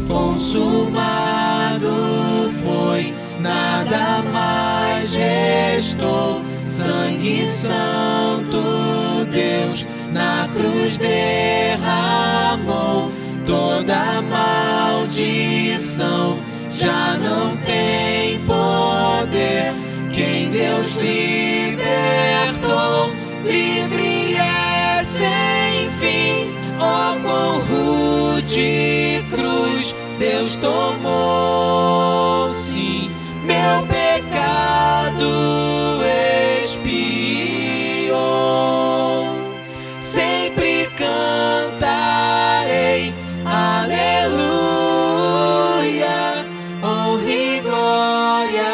consumado foi, nada mais restou. Sangue santo, Deus na cruz derramou. Toda maldição já não tem poder. Quem Deus libertou, livre é sem fim. Oh, quão rude cruz Deus tomou, sim, meu pecado expiou. Sempre cantarei aleluia, honra e glória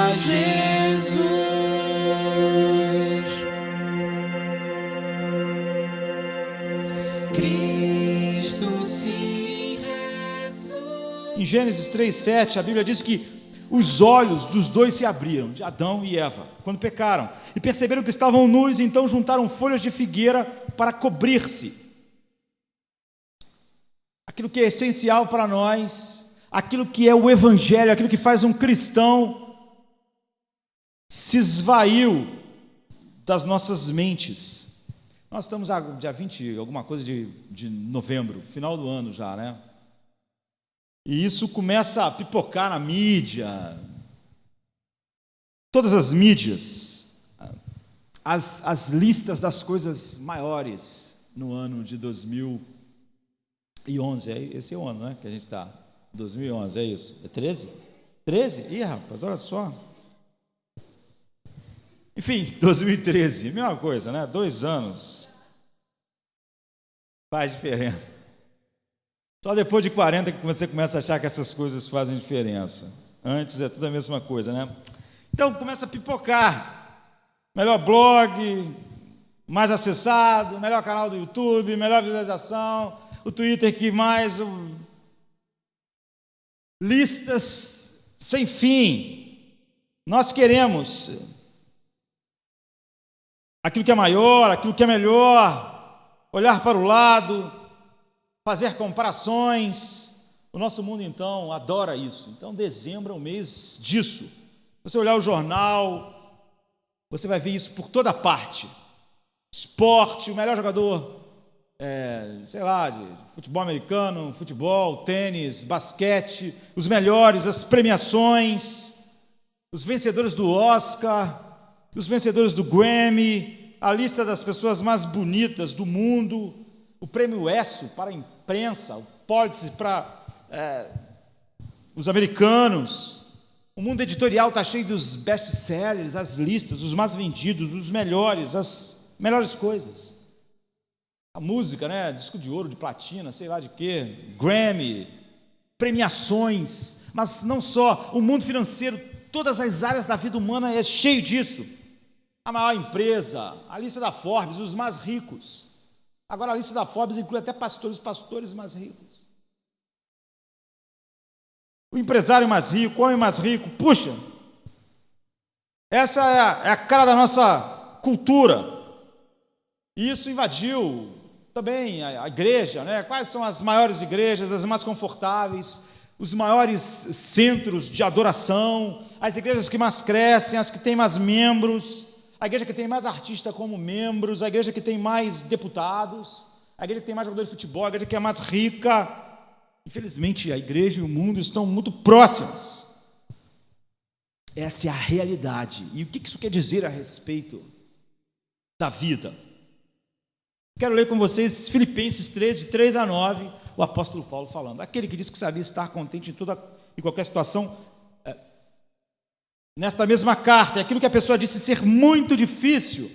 a Jesus. Cristo se ressuscitou. Em Gênesis 3:7, a Bíblia diz que os olhos dos dois se abriram, de Adão e Eva, quando pecaram, e perceberam que estavam nus, então juntaram folhas de figueira para cobrir-se. Aquilo que é essencial para nós, aquilo que é o Evangelho, aquilo que faz um cristão, se esvaiu das nossas mentes. Nós estamos dia 20, alguma coisa de novembro, final do ano já, né? E isso começa a pipocar na mídia, todas as mídias, as listas das coisas maiores no ano de 2011, esse é o ano, né, que a gente está, 2011, é isso, é 13? 13? Ih, rapaz, olha só. Enfim, 2013, mesma coisa, né, 2 anos, faz diferença. Só depois de 40 que você começa a achar que essas coisas fazem diferença. Antes é tudo a mesma coisa, né? Então começa a pipocar. Melhor blog, mais acessado, melhor canal do YouTube, melhor visualização, o Twitter que mais... listas sem fim. Nós queremos aquilo que é maior, aquilo que é melhor, olhar para o lado, fazer comparações. O nosso mundo, então, adora isso. Então, dezembro é um mês disso. Você olhar o jornal, você vai ver isso por toda parte. Esporte, o melhor jogador, sei lá, de futebol americano, futebol, tênis, basquete, os melhores, as premiações, os vencedores do Oscar, os vencedores do Grammy, a lista das pessoas mais bonitas do mundo, o prêmio ESSO para a imprensa, o Pulitzer para os americanos. O mundo editorial está cheio dos best-sellers, as listas, os mais vendidos, os melhores, as melhores coisas. A música, né? Disco de ouro, de platina, sei lá de quê, Grammy, premiações, mas não só, o mundo financeiro, todas as áreas da vida humana é cheio disso. A maior empresa, a lista da Forbes, os mais ricos. Agora a lista da Forbes inclui até pastores mais ricos. O empresário mais rico, o homem mais rico, puxa, essa é a cara da nossa cultura. E isso invadiu também a igreja, né? Quais são as maiores igrejas, as mais confortáveis, os maiores centros de adoração, as igrejas que mais crescem, as que têm mais membros, a igreja que tem mais artistas como membros, a igreja que tem mais deputados, a igreja que tem mais jogador de futebol, a igreja que é mais rica. Infelizmente, a igreja e o mundo estão muito próximos. Essa é a realidade. E o que isso quer dizer a respeito da vida? Quero ler com vocês Filipenses 13, 3-9, o apóstolo Paulo falando. Aquele que disse que sabia estar contente em qualquer situação, nesta mesma carta, é aquilo que a pessoa disse ser muito difícil,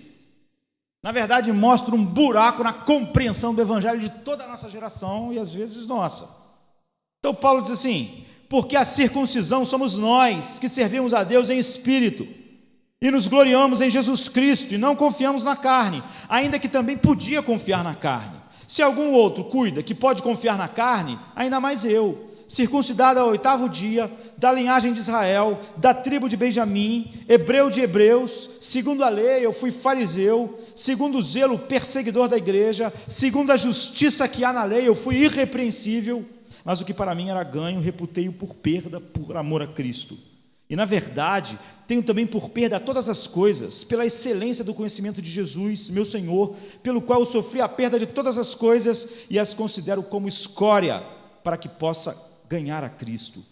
na verdade mostra um buraco na compreensão do evangelho de toda a nossa geração e às vezes nossa. Então Paulo diz assim: porque a circuncisão somos nós que servimos a Deus em espírito e nos gloriamos em Jesus Cristo e não confiamos na carne, ainda que também podia confiar na carne. Se algum outro cuida que pode confiar na carne, ainda mais eu, circuncidado ao 8º dia, da linhagem de Israel, da tribo de Benjamim, hebreu de hebreus, segundo a lei eu fui fariseu, segundo o zelo perseguidor da igreja, segundo a justiça que há na lei eu fui irrepreensível. mas o que para mim era ganho, reputei-o por perda por amor a Cristo. E, na verdade, tenho também por perda todas as coisas, pela excelência do conhecimento de Jesus, meu Senhor, pelo qual eu sofri a perda de todas as coisas e as considero como escória, para que possa ganhar a Cristo.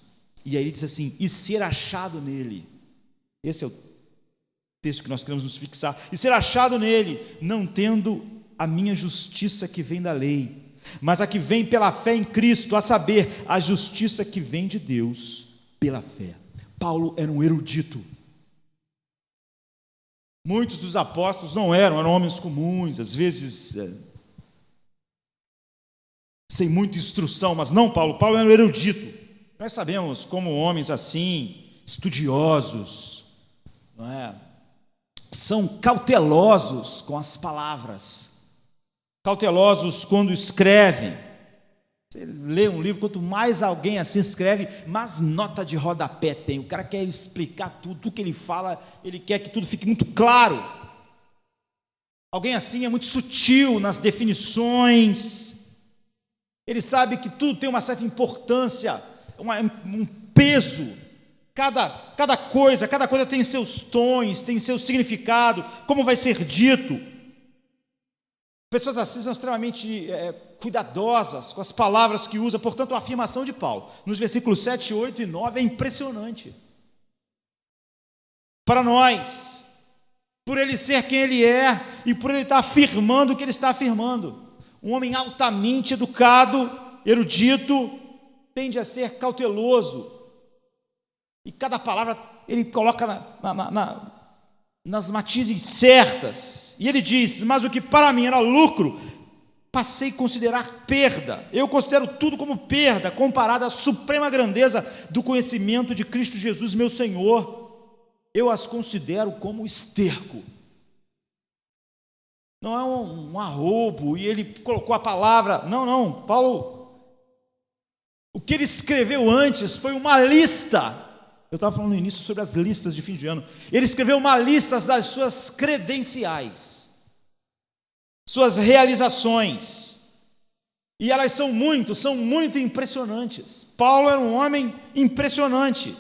E aí ele diz assim, e ser achado nele. Esse é o texto que nós queremos nos fixar. E ser achado nele, não tendo a minha justiça que vem da lei, mas a que vem pela fé em Cristo, a saber, a justiça que vem de Deus pela fé. Paulo era um erudito. Muitos dos apóstolos não eram homens comuns, às vezes sem muita instrução, mas não Paulo. Paulo era um erudito. Nós sabemos como homens assim, estudiosos, não é? São cautelosos com as palavras, cautelosos quando escrevem. Você lê um livro, quanto mais alguém assim escreve, mais nota de rodapé tem. O cara quer explicar tudo que ele fala, ele quer que tudo fique muito claro. Alguém assim é muito sutil nas definições, ele sabe que tudo tem uma certa importância, um peso. Cada coisa tem seus tons, tem seu significado, como vai ser dito. Pessoas assim são extremamente cuidadosas com as palavras que usa. Portanto, a afirmação de Paulo, nos versículos 7, 8 e 9, é impressionante. Para nós, por ele ser quem ele é, e por ele estar afirmando o que ele está afirmando. Um homem altamente educado, erudito, tende a ser cauteloso. E cada palavra ele coloca nas matizes certas. E ele diz, mas o que para mim era lucro, passei a considerar perda. Eu considero tudo como perda, comparado à suprema grandeza do conhecimento de Cristo Jesus, meu Senhor. Eu as considero como esterco. Não é um arrobo, e ele colocou a palavra, não, Paulo, o que ele escreveu antes foi uma lista. Eu estava falando no início sobre as listas de fim de ano. Ele escreveu uma lista das suas credenciais, suas realizações, e elas são muito impressionantes. Paulo era um homem impressionante,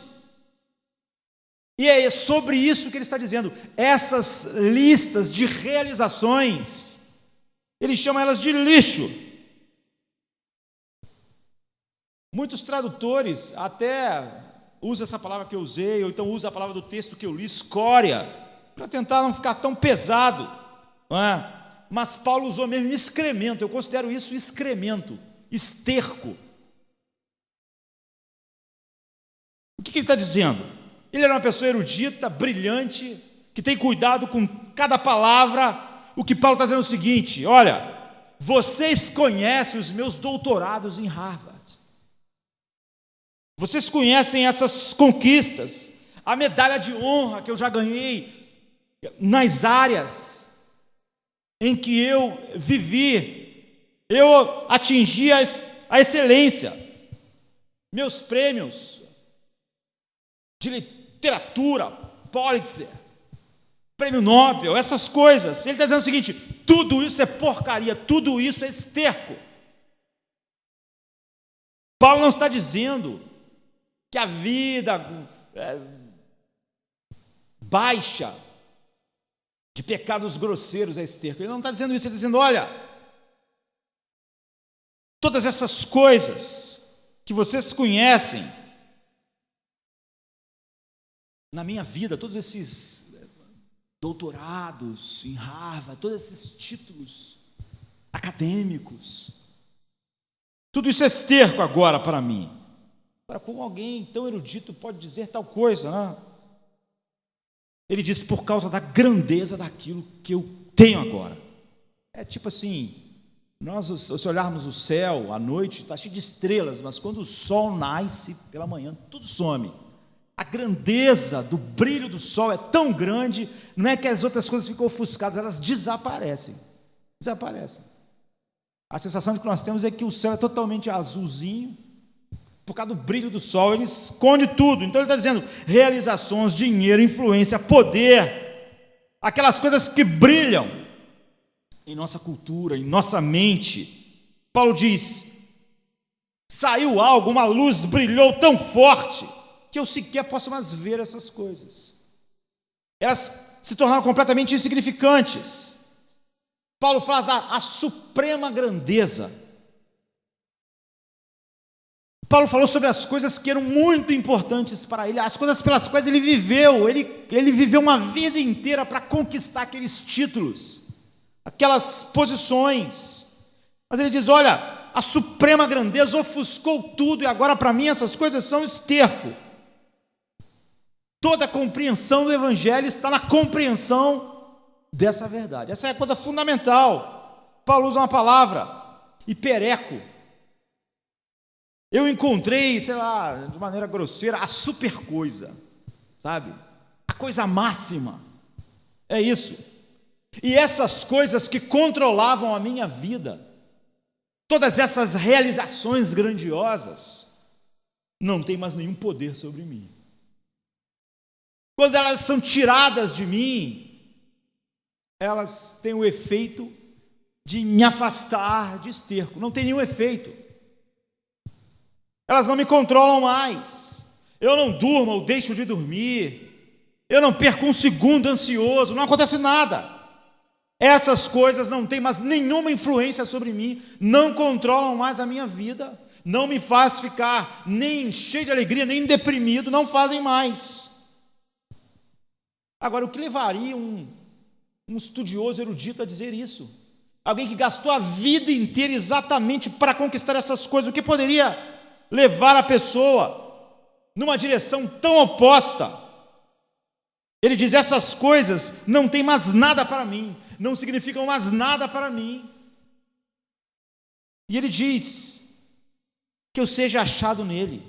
e é sobre isso que ele está dizendo. Essas listas de realizações, ele chama elas de lixo. Muitos tradutores até usa essa palavra que eu usei, ou então usa a palavra do texto que eu li, escória, para tentar não ficar tão pesado, não é? Mas Paulo usou mesmo excremento. Eu considero isso excremento, esterco. O que ele está dizendo? Ele era uma pessoa erudita, brilhante, que tem cuidado com cada palavra. O que Paulo está dizendo é o seguinte: olha, vocês conhecem os meus doutorados em Harvard, vocês conhecem essas conquistas, a medalha de honra que eu já ganhei nas áreas em que eu vivi, eu atingi a excelência, meus prêmios de literatura, Pulitzer, prêmio Nobel, essas coisas. Ele está dizendo o seguinte: tudo isso é porcaria, tudo isso é esterco. Paulo não está dizendo que a vida baixa de pecados grosseiros é esterco. Ele não está dizendo isso, ele está dizendo: olha, todas essas coisas que vocês conhecem na minha vida, todos esses doutorados em Harvard, todos esses títulos acadêmicos, tudo isso é esterco agora para mim. Agora, como alguém tão erudito pode dizer tal coisa, né? Ele diz: por causa da grandeza daquilo que eu tenho agora. É tipo assim, se olharmos o céu à noite, está cheio de estrelas, mas quando o sol nasce pela manhã, tudo some. A grandeza do brilho do sol é tão grande, não é que as outras coisas ficam ofuscadas, elas desaparecem. A sensação que nós temos é que o céu é totalmente azulzinho, por causa do brilho do sol, ele esconde tudo. Então ele está dizendo: realizações, dinheiro, influência, poder, aquelas coisas que brilham em nossa cultura, em nossa mente. Paulo diz: saiu algo, uma luz brilhou tão forte, que eu sequer posso mais ver essas coisas. Elas se tornaram completamente insignificantes. Paulo fala da suprema grandeza. Paulo falou sobre as coisas que eram muito importantes para ele, as coisas pelas quais ele viveu. Ele viveu uma vida inteira para conquistar aqueles títulos, aquelas posições. Mas ele diz: olha, a suprema grandeza ofuscou tudo, e agora para mim essas coisas são esterco. Toda a compreensão do Evangelho está na compreensão dessa verdade. Essa é a coisa fundamental. Paulo usa uma palavra, hipereco. Eu encontrei, sei lá, de maneira grosseira, a super coisa, sabe? A coisa máxima. É isso. E essas coisas que controlavam a minha vida, todas essas realizações grandiosas, não têm mais nenhum poder sobre mim. Quando elas são tiradas de mim, elas têm o efeito de me afastar de esterco. Não tem nenhum efeito. Elas não me controlam mais. Eu não durmo ou deixo de dormir. Eu não perco um segundo ansioso. Não acontece nada. Essas coisas não têm mais nenhuma influência sobre mim. Não controlam mais a minha vida. Não me faz ficar nem cheio de alegria, nem deprimido. Não fazem mais. Agora, o que levaria um estudioso erudito a dizer isso? Alguém que gastou a vida inteira exatamente para conquistar essas coisas. O que poderia levar a pessoa numa direção tão oposta? Ele diz: essas coisas não têm mais nada para mim, não significam mais nada para mim. E ele diz que eu seja achado nele,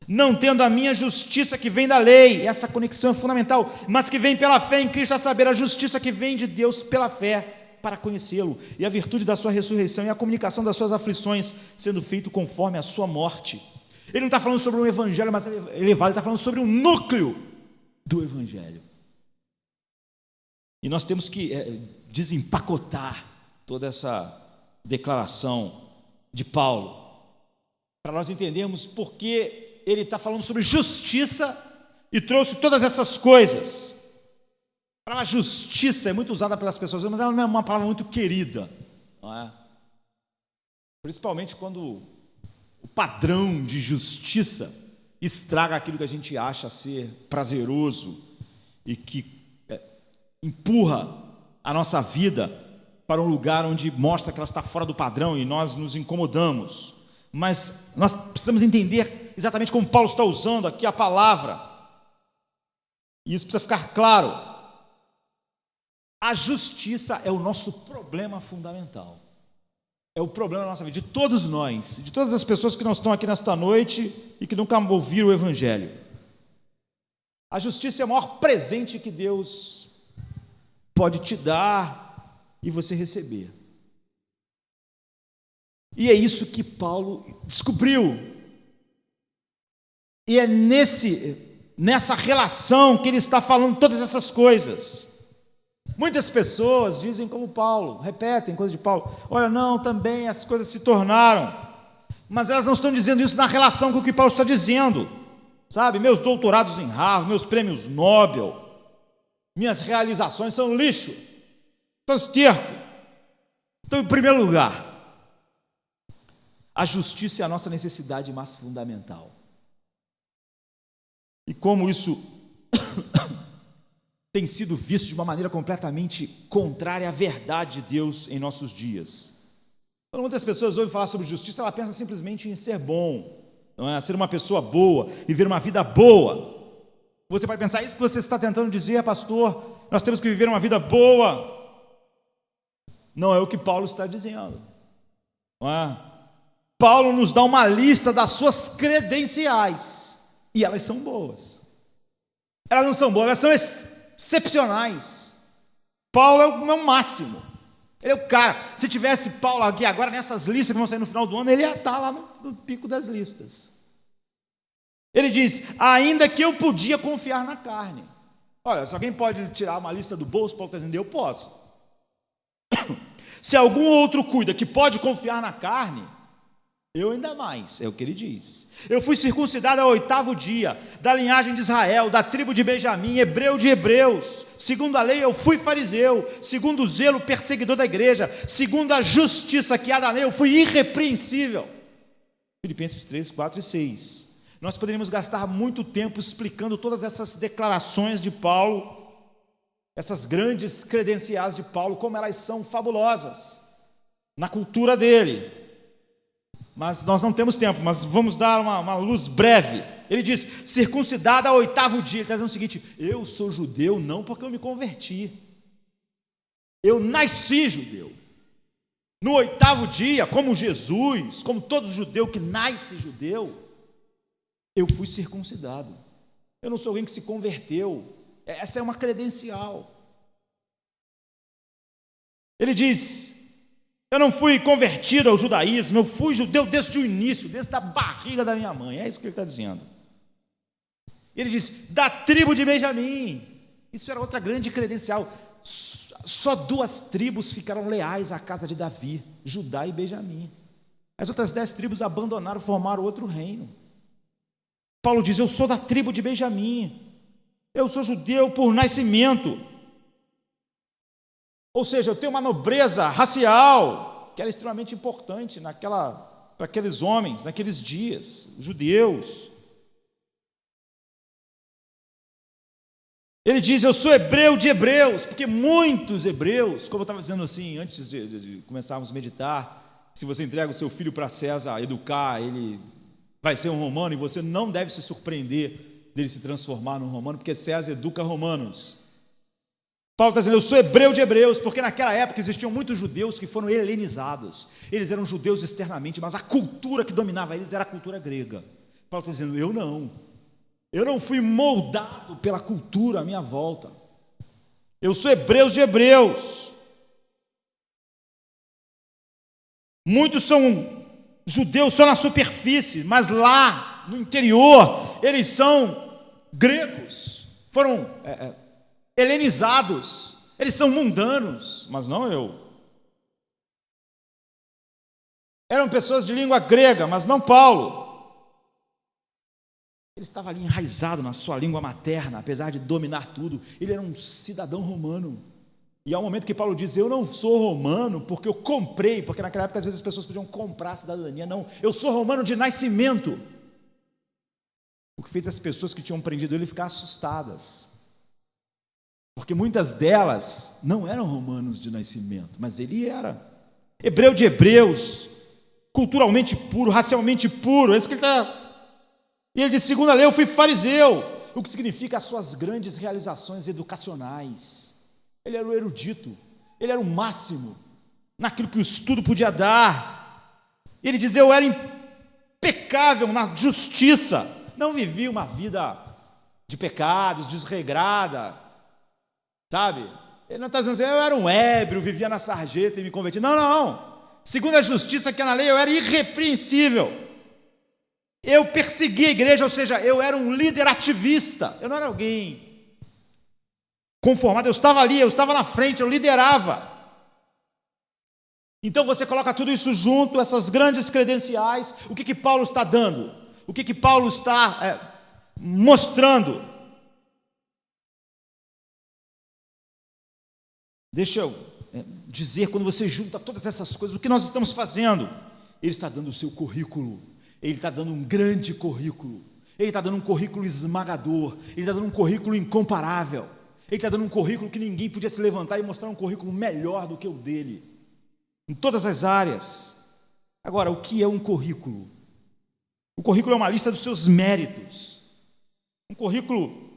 não tendo a minha justiça que vem da lei, essa conexão é fundamental, mas que vem pela fé em Cristo, a saber, a justiça que vem de Deus pela fé, para conhecê-lo, e a virtude da sua ressurreição e a comunicação das suas aflições, sendo feito conforme a sua morte. Ele não está falando sobre um evangelho mais elevado, ele está falando sobre um núcleo do evangelho. E nós temos que desempacotar toda essa declaração de Paulo, para nós entendermos por que ele está falando sobre justiça e trouxe todas essas coisas. A palavra justiça é muito usada pelas pessoas, mas ela não é uma palavra muito querida, não é? Principalmente quando o padrão de justiça estraga aquilo que a gente acha ser prazeroso e que empurra a nossa vida para um lugar onde mostra que ela está fora do padrão e nós nos incomodamos. Mas nós precisamos entender exatamente como Paulo está usando aqui a palavra, e isso precisa ficar claro. A justiça é o nosso problema fundamental. É o problema da nossa vida, de todos nós, de todas as pessoas que não estão aqui nesta noite e que nunca ouviram o Evangelho. A justiça é o maior presente que Deus pode te dar e você receber. E é isso que Paulo descobriu. E é nessa relação que ele está falando todas essas coisas. Muitas pessoas dizem como Paulo, repetem coisas de Paulo: olha, não, também as coisas se tornaram, mas elas não estão dizendo isso na relação com o que Paulo está dizendo, sabe? Meus doutorados em Harvard, meus prêmios Nobel, minhas realizações são lixo, são esterco. Então, em primeiro lugar, a justiça é a nossa necessidade mais fundamental. E como isso tem sido visto de uma maneira completamente contrária à verdade de Deus em nossos dias. Quando muitas pessoas ouvem falar sobre justiça, ela pensa simplesmente em ser bom, não é? Ser uma pessoa boa, viver uma vida boa. Você vai pensar: isso que você está tentando dizer, pastor, nós temos que viver uma vida boa. Não é o que Paulo está dizendo, não é? Paulo nos dá uma lista das suas credenciais, e elas são boas. Elas não são boas, elas são excepcionais. Paulo é o máximo, ele é o cara. Se tivesse Paulo aqui agora nessas listas que vão sair no final do ano, ele ia estar lá no pico das listas. Ele diz: ainda que eu podia confiar na carne. Olha, se alguém pode tirar uma lista do bolso, Paulo está dizendo: eu posso. Se algum outro cuida que pode confiar na carne, Eu ainda mais, é o que ele diz. Eu fui circuncidado ao 8º dia, da linhagem de Israel, da tribo de Benjamim, hebreu de hebreus. Segundo a lei, eu fui fariseu. Segundo o zelo, perseguidor da igreja. Segundo a justiça que há na lei, eu fui irrepreensível. Filipenses 3, 4 e 6. Nós poderíamos gastar muito tempo explicando todas essas declarações de Paulo, essas grandes credenciais de Paulo, como elas são fabulosas na cultura dele. Mas nós não temos tempo, mas vamos dar uma luz breve. Ele diz, circuncidado ao 8º dia. Ele está dizendo o seguinte, eu sou judeu não porque eu me converti. Eu nasci judeu. No 8º dia, como Jesus, como todo judeu que nasce judeu, eu fui circuncidado. Eu não sou alguém que se converteu. Essa é uma credencial. Ele diz, eu não fui convertido ao judaísmo, eu fui judeu desde o início, desde a barriga da minha mãe. É isso que ele está dizendo. Ele diz, da tribo de Benjamim. Isso era outra grande credencial. Só 2 tribos ficaram leais à casa de Davi, Judá e Benjamim. As outras 10 tribos abandonaram, formaram outro reino. Paulo diz, eu sou da tribo de Benjamim. Eu sou judeu por nascimento. Ou seja, eu tenho uma nobreza racial, que era extremamente importante para aqueles homens, naqueles dias, judeus. Ele diz, eu sou hebreu de hebreus, porque muitos hebreus, como eu estava dizendo assim, antes de começarmos a meditar, se você entrega o seu filho para César educar, ele vai ser um romano, e você não deve se surpreender dele se transformar num romano, porque César educa romanos. Paulo está dizendo, eu sou hebreu de hebreus, porque naquela época existiam muitos judeus que foram helenizados. Eles eram judeus externamente, mas a cultura que dominava eles era a cultura grega. Paulo está dizendo, eu não fui moldado pela cultura à minha volta. Eu sou hebreu de hebreus. Muitos são judeus só na superfície, mas lá no interior eles são gregos, foram helenizados, eles são mundanos, mas não eu. Eram pessoas de língua grega, mas não Paulo. Ele estava ali enraizado na sua língua materna, apesar de dominar tudo, ele era um cidadão romano. E há um momento que Paulo diz, eu não sou romano porque eu comprei, porque naquela época às vezes as pessoas podiam comprar a cidadania, não, eu sou romano de nascimento. O que fez as pessoas que tinham prendido ele ficar assustadas, porque muitas delas não eram romanos de nascimento, mas ele era hebreu de hebreus, culturalmente puro, racialmente puro, é isso que ele está. E ele diz, segundo a lei, eu fui fariseu, o que significa as suas grandes realizações educacionais. Ele era o erudito, ele era o máximo naquilo que o estudo podia dar. Ele diz, eu era impecável na justiça, não vivi uma vida de pecados, desregrada, sabe? Ele não está dizendo assim, eu era um ébrio, vivia na sarjeta e me converti. Não. Segundo a justiça que é na lei, eu era irrepreensível. Eu persegui a igreja, ou seja, eu era um líder ativista, eu não era alguém conformado, eu estava ali, eu estava na frente, eu liderava. Então você coloca tudo isso junto, essas grandes credenciais, o que Paulo está dando? O que Paulo está mostrando? Deixa eu dizer, quando você junta todas essas coisas, o que nós estamos fazendo? Ele está dando o seu currículo, ele está dando um grande currículo, ele está dando um currículo esmagador, ele está dando um currículo incomparável. Ele está dando um currículo que ninguém podia se levantar e mostrar um currículo melhor do que o dele, em todas as áreas. Agora, o que é um currículo? O currículo é uma lista dos seus méritos. Um currículo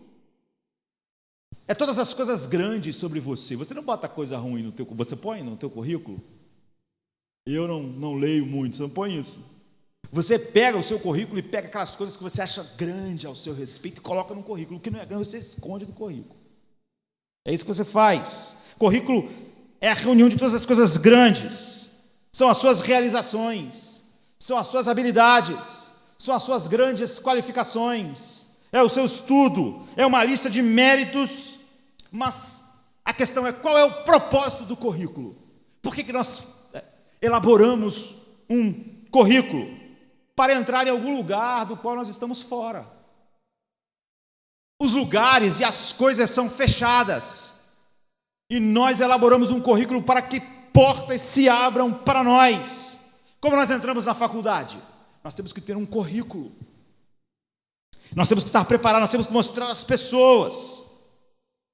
é todas as coisas grandes sobre você. Você não bota coisa ruim no teu currículo. Você põe no teu currículo? Eu não leio muito, você não põe isso. Você pega o seu currículo e pega aquelas coisas que você acha grande ao seu respeito e coloca no currículo. O que não é grande, você esconde do currículo. É isso que você faz. Currículo é a reunião de todas as coisas grandes. São as suas realizações, são as suas habilidades, são as suas grandes qualificações, é o seu estudo, é uma lista de méritos, mas a questão é qual é o propósito do currículo? Por que nós elaboramos um currículo? para entrar em algum lugar do qual nós estamos fora. Os lugares e as coisas são fechadas. E nós elaboramos um currículo para que portas se abram para nós. Como nós entramos na faculdade? Nós temos que ter um currículo. Nós temos que estar preparados, nós temos que mostrar às pessoas.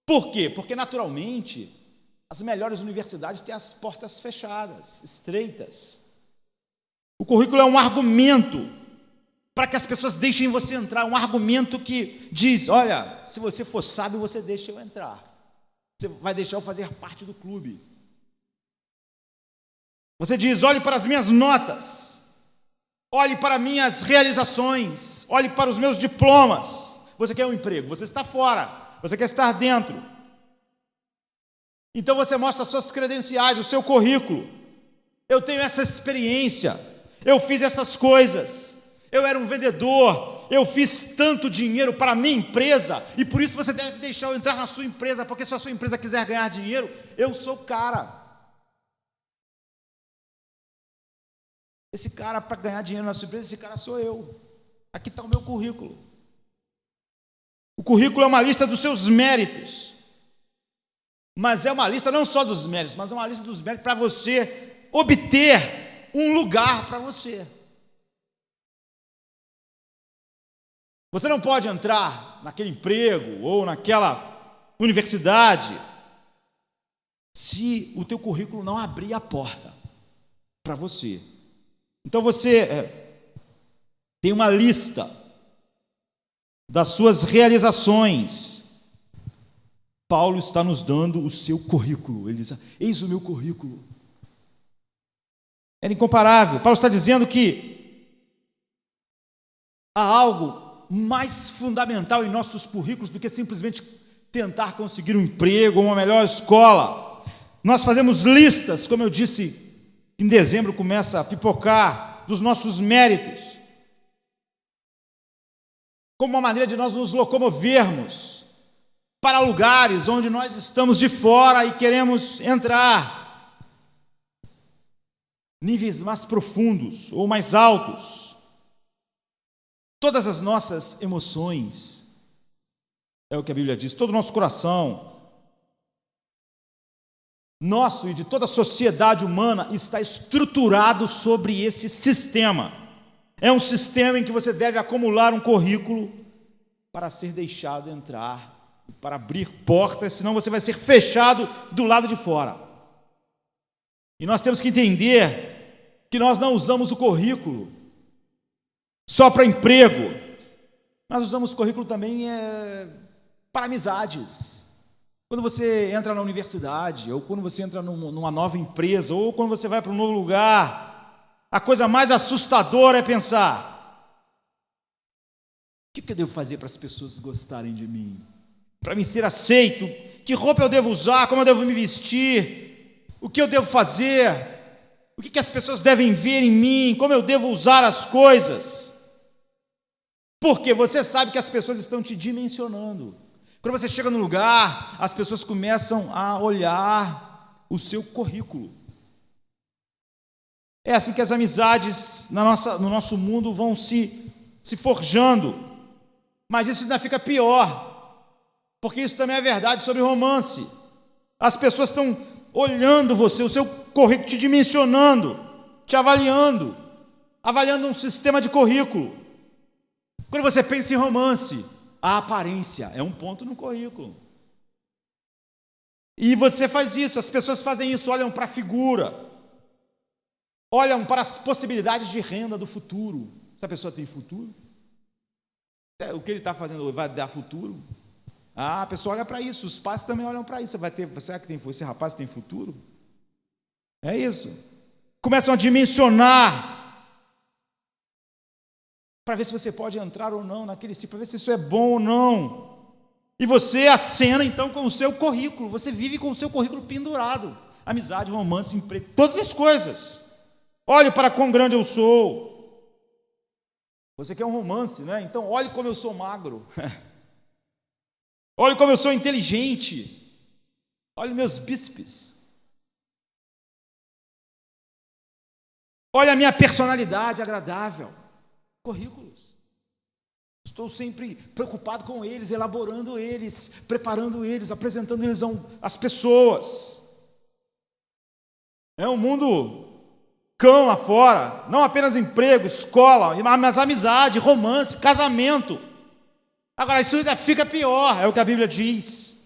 Por quê? Porque, naturalmente, as melhores universidades têm as portas fechadas, estreitas. O currículo é um argumento para que as pessoas deixem você entrar, um argumento que diz, olha, se você for sábio, você deixa eu entrar. Você vai deixar eu fazer parte do clube. Você diz, olhe para as minhas notas, olhe para minhas realizações, olhe para os meus diplomas. Você quer um emprego, você está fora, você quer estar dentro. Então você mostra as suas credenciais, o seu currículo. Eu tenho essa experiência, eu fiz essas coisas, eu era um vendedor, eu fiz tanto dinheiro para a minha empresa, e por isso você deve deixar eu entrar na sua empresa, porque se a sua empresa quiser ganhar dinheiro, eu sou o cara. Esse cara, para ganhar dinheiro na sua empresa, esse cara sou eu. Aqui está o meu currículo. O currículo é uma lista dos seus méritos. Mas é uma lista não só dos méritos, mas é uma lista dos méritos para você obter um lugar para você. Você não pode entrar naquele emprego ou naquela universidade se o teu currículo não abrir a porta para você. Então você tem uma lista das suas realizações. Paulo está nos dando o seu currículo. Ele diz, eis o meu currículo. É incomparável. Paulo está dizendo que há algo mais fundamental em nossos currículos do que simplesmente tentar conseguir um emprego ou uma melhor escola. Nós fazemos listas, como eu disse, em dezembro começa a pipocar, dos nossos méritos, como uma maneira de nós nos locomovermos para lugares onde nós estamos de fora e queremos entrar, níveis mais profundos ou mais altos. Todas as nossas emoções, é o que a Bíblia diz, todo o nosso coração, nosso e de toda a sociedade humana, está estruturado sobre esse sistema. É um sistema em que você deve acumular um currículo para ser deixado entrar, para abrir portas, senão você vai ser fechado do lado de fora. E nós temos que entender que nós não usamos o currículo só para emprego, nós usamos o currículo também para amizades. Quando você entra na universidade, ou quando você entra numa nova empresa, ou quando você vai para um novo lugar, a coisa mais assustadora é pensar, o que eu devo fazer para as pessoas gostarem de mim? Para mim ser aceito? Que roupa eu devo usar? Como eu devo me vestir? O que eu devo fazer? O que as pessoas devem ver em mim? Como eu devo usar as coisas? Porque você sabe que as pessoas estão te dimensionando. Quando você chega no lugar, as pessoas começam a olhar o seu currículo. É assim que as amizades no nosso mundo vão se forjando. Mas isso ainda fica pior, porque isso também é verdade sobre romance. As pessoas estão olhando você, o seu currículo, te dimensionando, te avaliando um sistema de currículo. Quando você pensa em romance, a aparência é um ponto no currículo. E você faz isso, as pessoas fazem isso, olham para a figura, olham para as possibilidades de renda do futuro. Essa pessoa tem futuro? O que ele está fazendo vai dar futuro? A pessoa olha para isso, os pais também olham para isso. Será que esse rapaz tem futuro? É isso. Começam a dimensionar para ver se você pode entrar ou não naquele ciclo, para ver se isso é bom ou não. E você acena então com o seu currículo, você vive com o seu currículo pendurado. Amizade, romance, emprego, todas as coisas. Olhe para quão grande eu sou. Você quer um romance, né? Então olhe como eu sou magro. Olhe como eu sou inteligente. Olhe meus bíceps. Olha a minha personalidade agradável. Currículos. Estou sempre preocupado com eles, elaborando eles, preparando eles, apresentando eles às pessoas. É um mundo cão lá fora, não apenas emprego, escola, mas amizade, romance, casamento. Agora, isso ainda fica pior, é o que a Bíblia diz.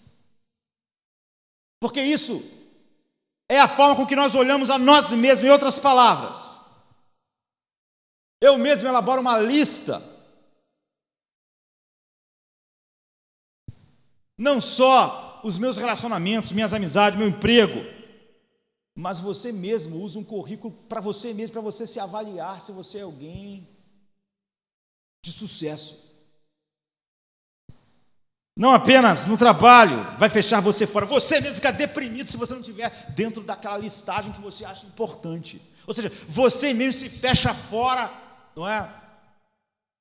Porque isso é a forma com que nós olhamos a nós mesmos, em outras palavras. Eu mesmo elaboro uma lista, não só os meus relacionamentos, minhas amizades, meu emprego, mas você mesmo usa um currículo para você mesmo, para você se avaliar se você é alguém de sucesso. Não apenas no trabalho vai fechar você fora, você mesmo fica deprimido se você não estiver dentro daquela listagem que você acha importante. Ou seja, você mesmo se fecha fora, não é?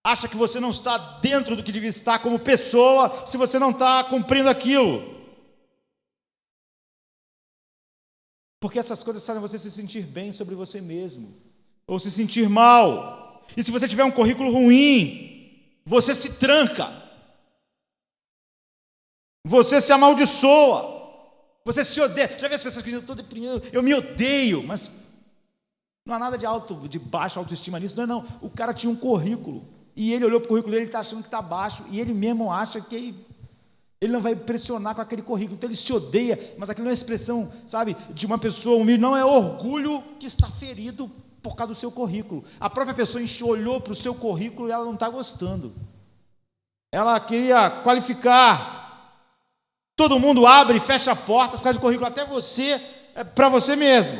Acha que você não está dentro do que devia estar como pessoa se você não está cumprindo aquilo. Porque essas coisas fazem você se sentir bem sobre você mesmo, ou se sentir mal. E se você tiver um currículo ruim, você se tranca. Você se amaldiçoa, você se odeia. Já vi as pessoas que dizem, eu estou deprimido, eu me odeio, mas não há nada de baixa autoestima nisso, não. O cara tinha um currículo, e ele olhou para o currículo dele, ele está achando que está baixo, e ele mesmo acha que ele não vai impressionar com aquele currículo, então ele se odeia, mas aquilo não é expressão, sabe, de uma pessoa humilde, não, é orgulho que está ferido por causa do seu currículo. A própria pessoa olhou para o seu currículo e ela não está gostando. Ela queria qualificar. Todo mundo abre e fecha portas por causa do currículo, até você, para você mesmo.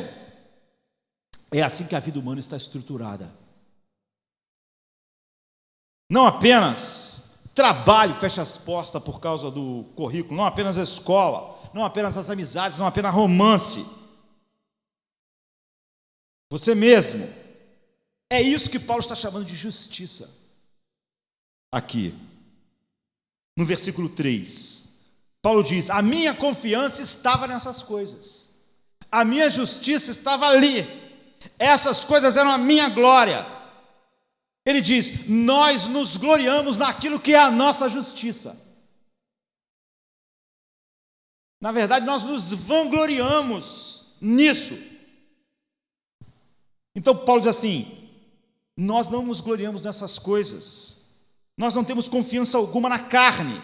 É assim que a vida humana está estruturada. Não apenas trabalho fecha as portas por causa do currículo, não apenas a escola, não apenas as amizades, não apenas romance. Você mesmo. É isso que Paulo está chamando de justiça. Aqui, no versículo 3. Paulo diz, a minha confiança estava nessas coisas. A minha justiça estava ali. Essas coisas eram a minha glória. Ele diz, nós nos gloriamos naquilo que é a nossa justiça. Na verdade, nós nos vangloriamos nisso. Então, Paulo diz assim, nós não nos gloriamos nessas coisas. Nós não temos confiança alguma na carne.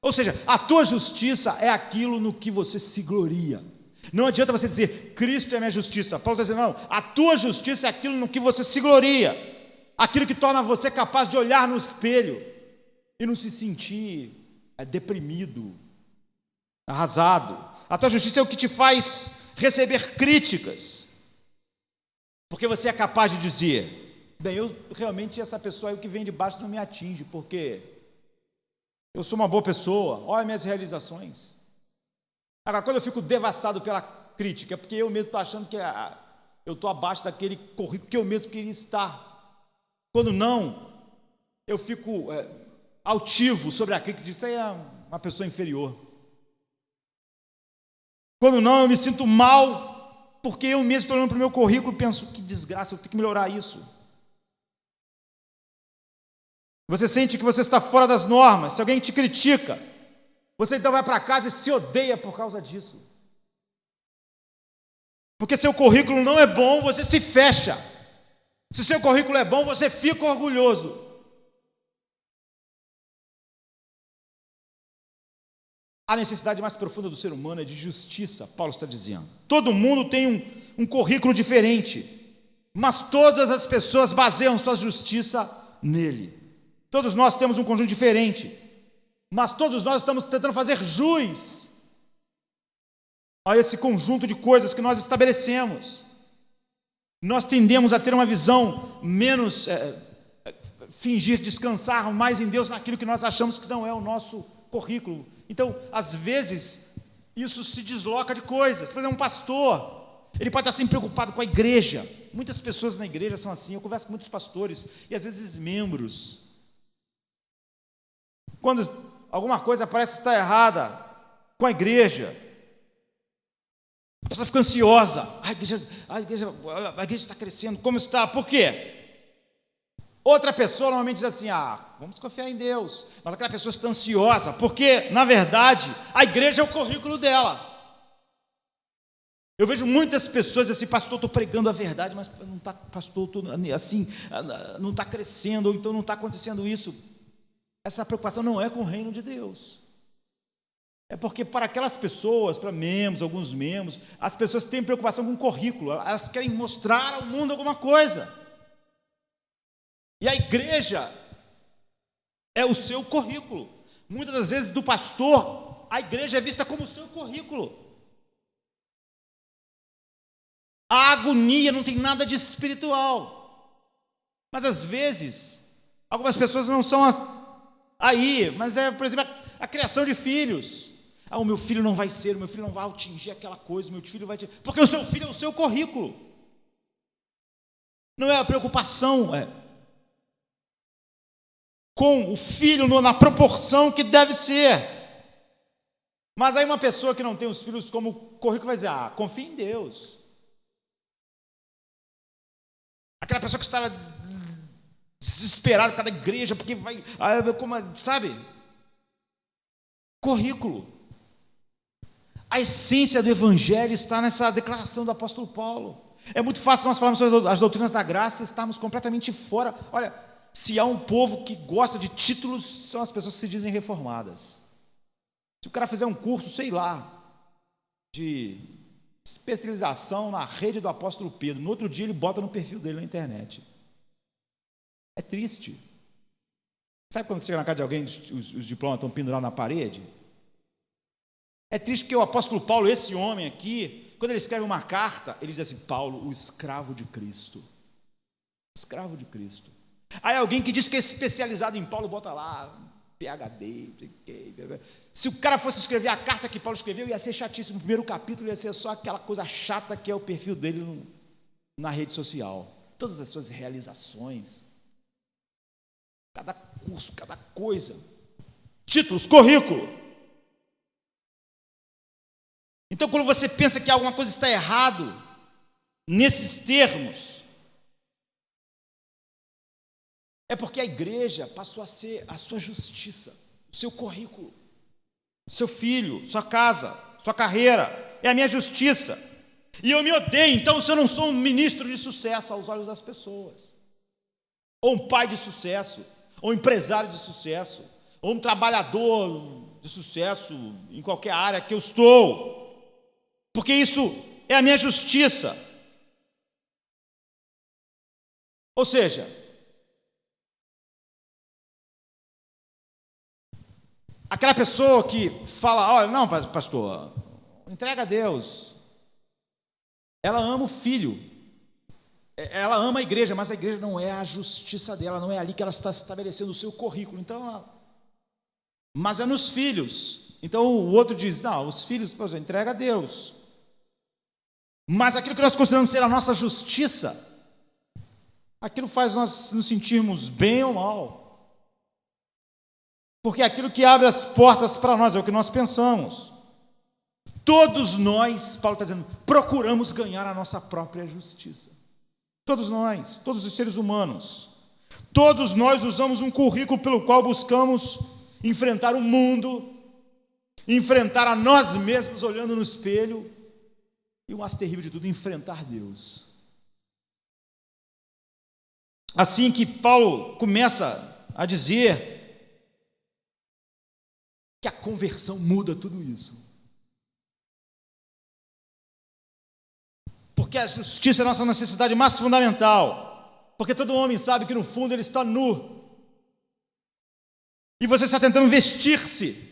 Ou seja, a tua justiça é aquilo no que você se gloria. Não adianta você dizer, Cristo é a minha justiça. Paulo está dizendo, não, a tua justiça é aquilo no que você se gloria. Aquilo que torna você capaz de olhar no espelho e não se sentir deprimido, arrasado. A tua justiça é o que te faz receber críticas. Porque você é capaz de dizer, bem, eu realmente essa pessoa aí, o que vem de baixo não me atinge, porque eu sou uma boa pessoa, olha minhas realizações. Agora, quando eu fico devastado pela crítica, é porque eu mesmo estou achando que eu estou abaixo daquele currículo que eu mesmo queria estar. Quando não, eu fico altivo sobre a crítica, isso aí é uma pessoa inferior. Quando não, eu me sinto mal, porque eu mesmo estou olhando para o meu currículo e penso, que desgraça, eu tenho que melhorar isso. Você sente que você está fora das normas, se alguém te critica, você então vai para casa e se odeia por causa disso. Porque seu currículo não é bom, você se fecha. Se seu currículo é bom, você fica orgulhoso. A necessidade mais profunda do ser humano é de justiça, Paulo está dizendo. Todo mundo tem um currículo diferente, mas todas as pessoas baseiam sua justiça nele. Todos nós temos um conjunto diferente, mas todos nós estamos tentando fazer jus a esse conjunto de coisas que nós estabelecemos. Nós tendemos a ter uma visão menos, fingir descansar mais em Deus naquilo que nós achamos que não é o nosso currículo. Então, às vezes, isso se desloca de coisas. Por exemplo, um pastor, ele pode estar sempre preocupado com a igreja. Muitas pessoas na igreja são assim, eu converso com muitos pastores, e às vezes membros. Quando alguma coisa parece estar errada com a igreja, a pessoa fica ansiosa. A igreja está crescendo, como está? Por quê? Outra pessoa normalmente diz assim, vamos confiar em Deus. Mas aquela pessoa está ansiosa, porque, na verdade, a igreja é o currículo dela. Eu vejo muitas pessoas assim, pastor, estou pregando a verdade, mas não está, pastor, assim, não está crescendo, ou então não está acontecendo isso. Essa preocupação não é com o reino de Deus. É porque para aquelas pessoas, para membros, alguns membros, as pessoas têm preocupação com o currículo, elas querem mostrar ao mundo alguma coisa. E a igreja é o seu currículo. Muitas das vezes do pastor, a igreja é vista como o seu currículo. A agonia não tem nada de espiritual. Mas às vezes, algumas pessoas não são aí, mas por exemplo, a criação de filhos. O meu filho não vai ser, o meu filho não vai atingir aquela coisa, o meu filho vai... Porque o seu filho é o seu currículo. Não é a preocupação, com o filho na proporção que deve ser. Mas aí uma pessoa que não tem os filhos como currículo vai dizer, confia em Deus. Aquela pessoa que estava desesperada por causa da igreja, porque vai, sabe? Currículo. A essência do evangelho está nessa declaração do apóstolo Paulo. É muito fácil nós falarmos sobre as doutrinas da graça e estarmos completamente fora. Olha, se há um povo que gosta de títulos, são as pessoas que se dizem reformadas. Se o cara fizer um curso, sei lá, de especialização na rede do apóstolo Pedro, no outro dia ele bota no perfil dele na internet. É triste. Sabe quando você chega na casa de alguém, os diplomas estão pendurados na parede? É triste porque o apóstolo Paulo, esse homem aqui, quando ele escreve uma carta, ele diz assim, Paulo, o escravo de Cristo. Escravo de Cristo. Aí alguém que diz que é especializado em Paulo, bota lá, PhD. Se o cara fosse escrever a carta que Paulo escreveu, ia ser chatíssimo. O primeiro capítulo ia ser só aquela coisa chata que é o perfil dele na rede social. Todas as suas realizações. Cada curso, cada coisa. Títulos, currículo. Então, quando você pensa que alguma coisa está errado, nesses termos, é porque a igreja passou a ser a sua justiça, o seu currículo, seu filho, sua casa, sua carreira, é a minha justiça. E eu me odeio, então, se eu não sou um ministro de sucesso aos olhos das pessoas, ou um pai de sucesso, ou um empresário de sucesso, ou um trabalhador de sucesso em qualquer área que eu estou, porque isso é a minha justiça. Ou seja, aquela pessoa que fala, olha, não, pastor, entrega a Deus. Ela ama o filho. Ela ama a igreja, mas a igreja não é a justiça dela, não é ali que ela está estabelecendo o seu currículo. Então, mas é nos filhos. Então o outro diz, não, os filhos, entrega a Deus. Mas aquilo que nós consideramos ser a nossa justiça, aquilo faz nós nos sentirmos bem ou mal. Porque é aquilo que abre as portas para nós, é o que nós pensamos. Todos nós, Paulo está dizendo, procuramos ganhar a nossa própria justiça. Todos nós, todos os seres humanos. Todos nós usamos um currículo pelo qual buscamos enfrentar o mundo, enfrentar a nós mesmos olhando no espelho, e o mais terrível de tudo, enfrentar Deus. Assim que Paulo começa a dizer que a conversão muda tudo isso. Porque a justiça é a nossa necessidade mais fundamental. Porque todo homem sabe que no fundo ele está nu. E você está tentando vestir-se.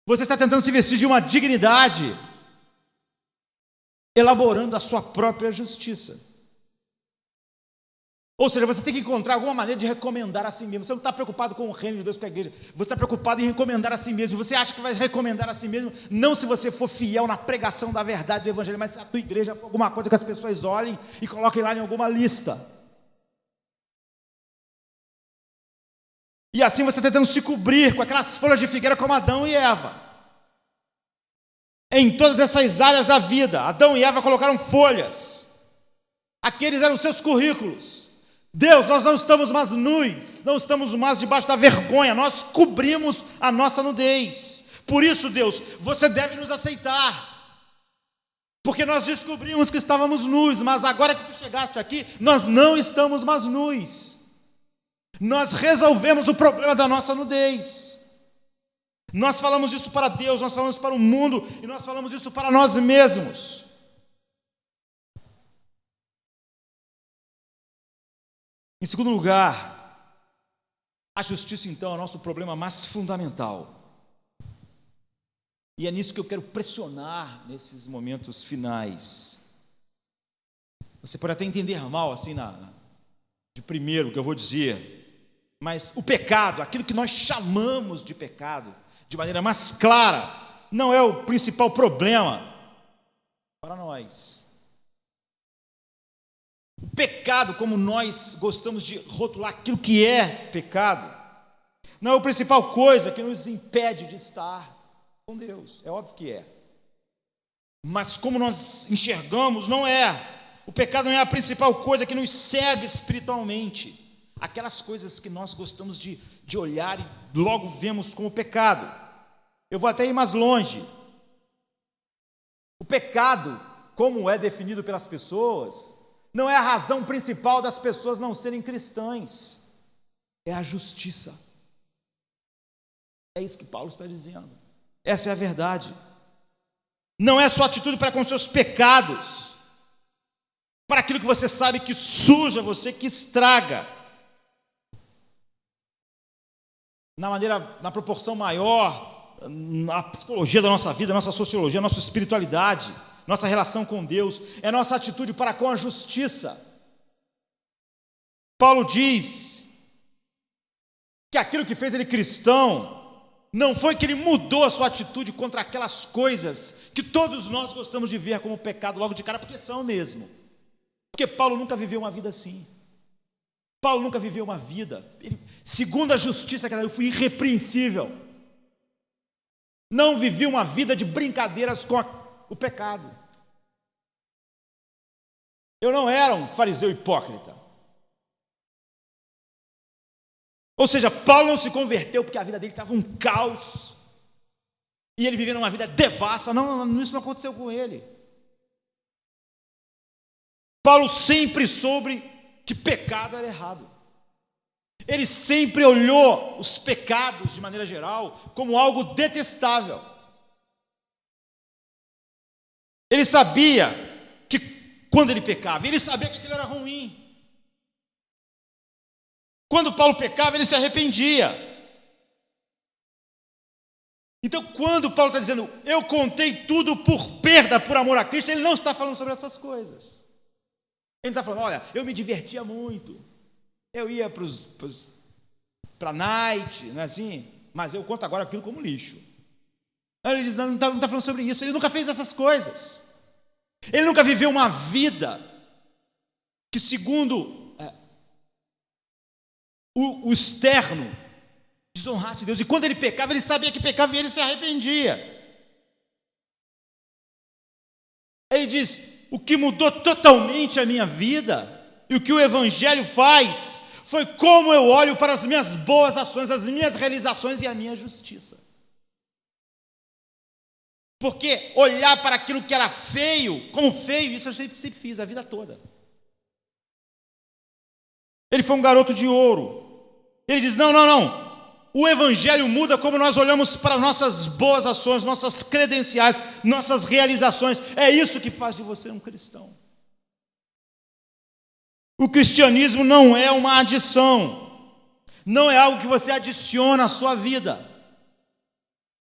Você está tentando se vestir de uma dignidade, elaborando a sua própria justiça. Ou seja, você tem que encontrar alguma maneira de recomendar a si mesmo. Você não está preocupado com o reino de Deus, com a igreja. Você está preocupado em recomendar a si mesmo. Você acha que vai recomendar a si mesmo, não se você for fiel na pregação da verdade do evangelho, mas se a tua igreja for alguma coisa que as pessoas olhem e coloquem lá em alguma lista. E assim você está tentando se cobrir com aquelas folhas de figueira como Adão e Eva. Em todas essas áreas da vida, Adão e Eva colocaram folhas. Aqueles eram seus currículos. Deus, nós não estamos mais nus, não estamos mais debaixo da vergonha, nós cobrimos a nossa nudez. Por isso, Deus, você deve nos aceitar, porque nós descobrimos que estávamos nus, mas agora que tu chegaste aqui, nós não estamos mais nus. Nós resolvemos o problema da nossa nudez. Nós falamos isso para Deus, nós falamos para o mundo e nós falamos isso para nós mesmos. Em segundo lugar, a justiça então é o nosso problema mais fundamental. E é nisso que eu quero pressionar nesses momentos finais. Você pode até entender mal assim de primeiro o que eu vou dizer, mas o pecado, aquilo que nós chamamos de pecado, de maneira mais clara, não é o principal problema para nós. O pecado, como nós gostamos de rotular aquilo que é pecado, não é a principal coisa que nos impede de estar com Deus, é óbvio que é. Mas como nós enxergamos, não é. O pecado não é a principal coisa que nos cega espiritualmente. Aquelas coisas que nós gostamos de olhar e logo vemos como pecado. Eu vou até ir mais longe. O pecado, como é definido pelas pessoas, não é a razão principal das pessoas não serem cristãs. É a justiça. É isso que Paulo está dizendo. Essa é a verdade. Não é sua atitude para com seus pecados, para aquilo que você sabe que suja você, que estraga. Na proporção maior, na psicologia da nossa vida, nossa sociologia, nossa espiritualidade, nossa relação com Deus, é nossa atitude para com a justiça. Paulo diz que aquilo que fez ele cristão não foi que ele mudou a sua atitude contra aquelas coisas que todos nós gostamos de ver como pecado logo de cara, porque são mesmo. Porque Paulo nunca viveu uma vida assim. Paulo nunca viveu uma vida, segundo a justiça que eu fui irrepreensível. Não vivi uma vida de brincadeiras com o pecado. Eu não era um fariseu hipócrita. Ou seja, Paulo não se converteu porque a vida dele estava um caos e ele vivia uma vida devassa. Não, isso não aconteceu com ele. Paulo sempre soube que pecado era errado. Ele sempre olhou os pecados, de maneira geral, como algo detestável. Ele sabia que quando ele pecava, ele sabia que aquilo era ruim. Quando Paulo pecava, ele se arrependia. Então, quando Paulo está dizendo, eu contei tudo por perda, por amor a Cristo, ele não está falando sobre essas coisas. Ele está falando, olha, eu me divertia muito. Eu ia para a night, não é assim? Mas eu conto agora aquilo como lixo. Ele diz, não está falando sobre isso. Ele nunca fez essas coisas. Ele nunca viveu uma vida que, segundo o externo, desonrasse Deus. E quando ele pecava, ele sabia que pecava e ele se arrependia. Ele diz, o que mudou totalmente a minha vida e o que o Evangelho faz foi como eu olho para as minhas boas ações, as minhas realizações e a minha justiça. Porque olhar para aquilo que era feio, como feio, isso eu sempre fiz a vida toda. Ele foi um garoto de ouro. Ele diz, não. O Evangelho muda como nós olhamos para nossas boas ações, nossas credenciais, nossas realizações. É isso que faz de você um cristão. O cristianismo não é uma adição. Não é algo que você adiciona à sua vida.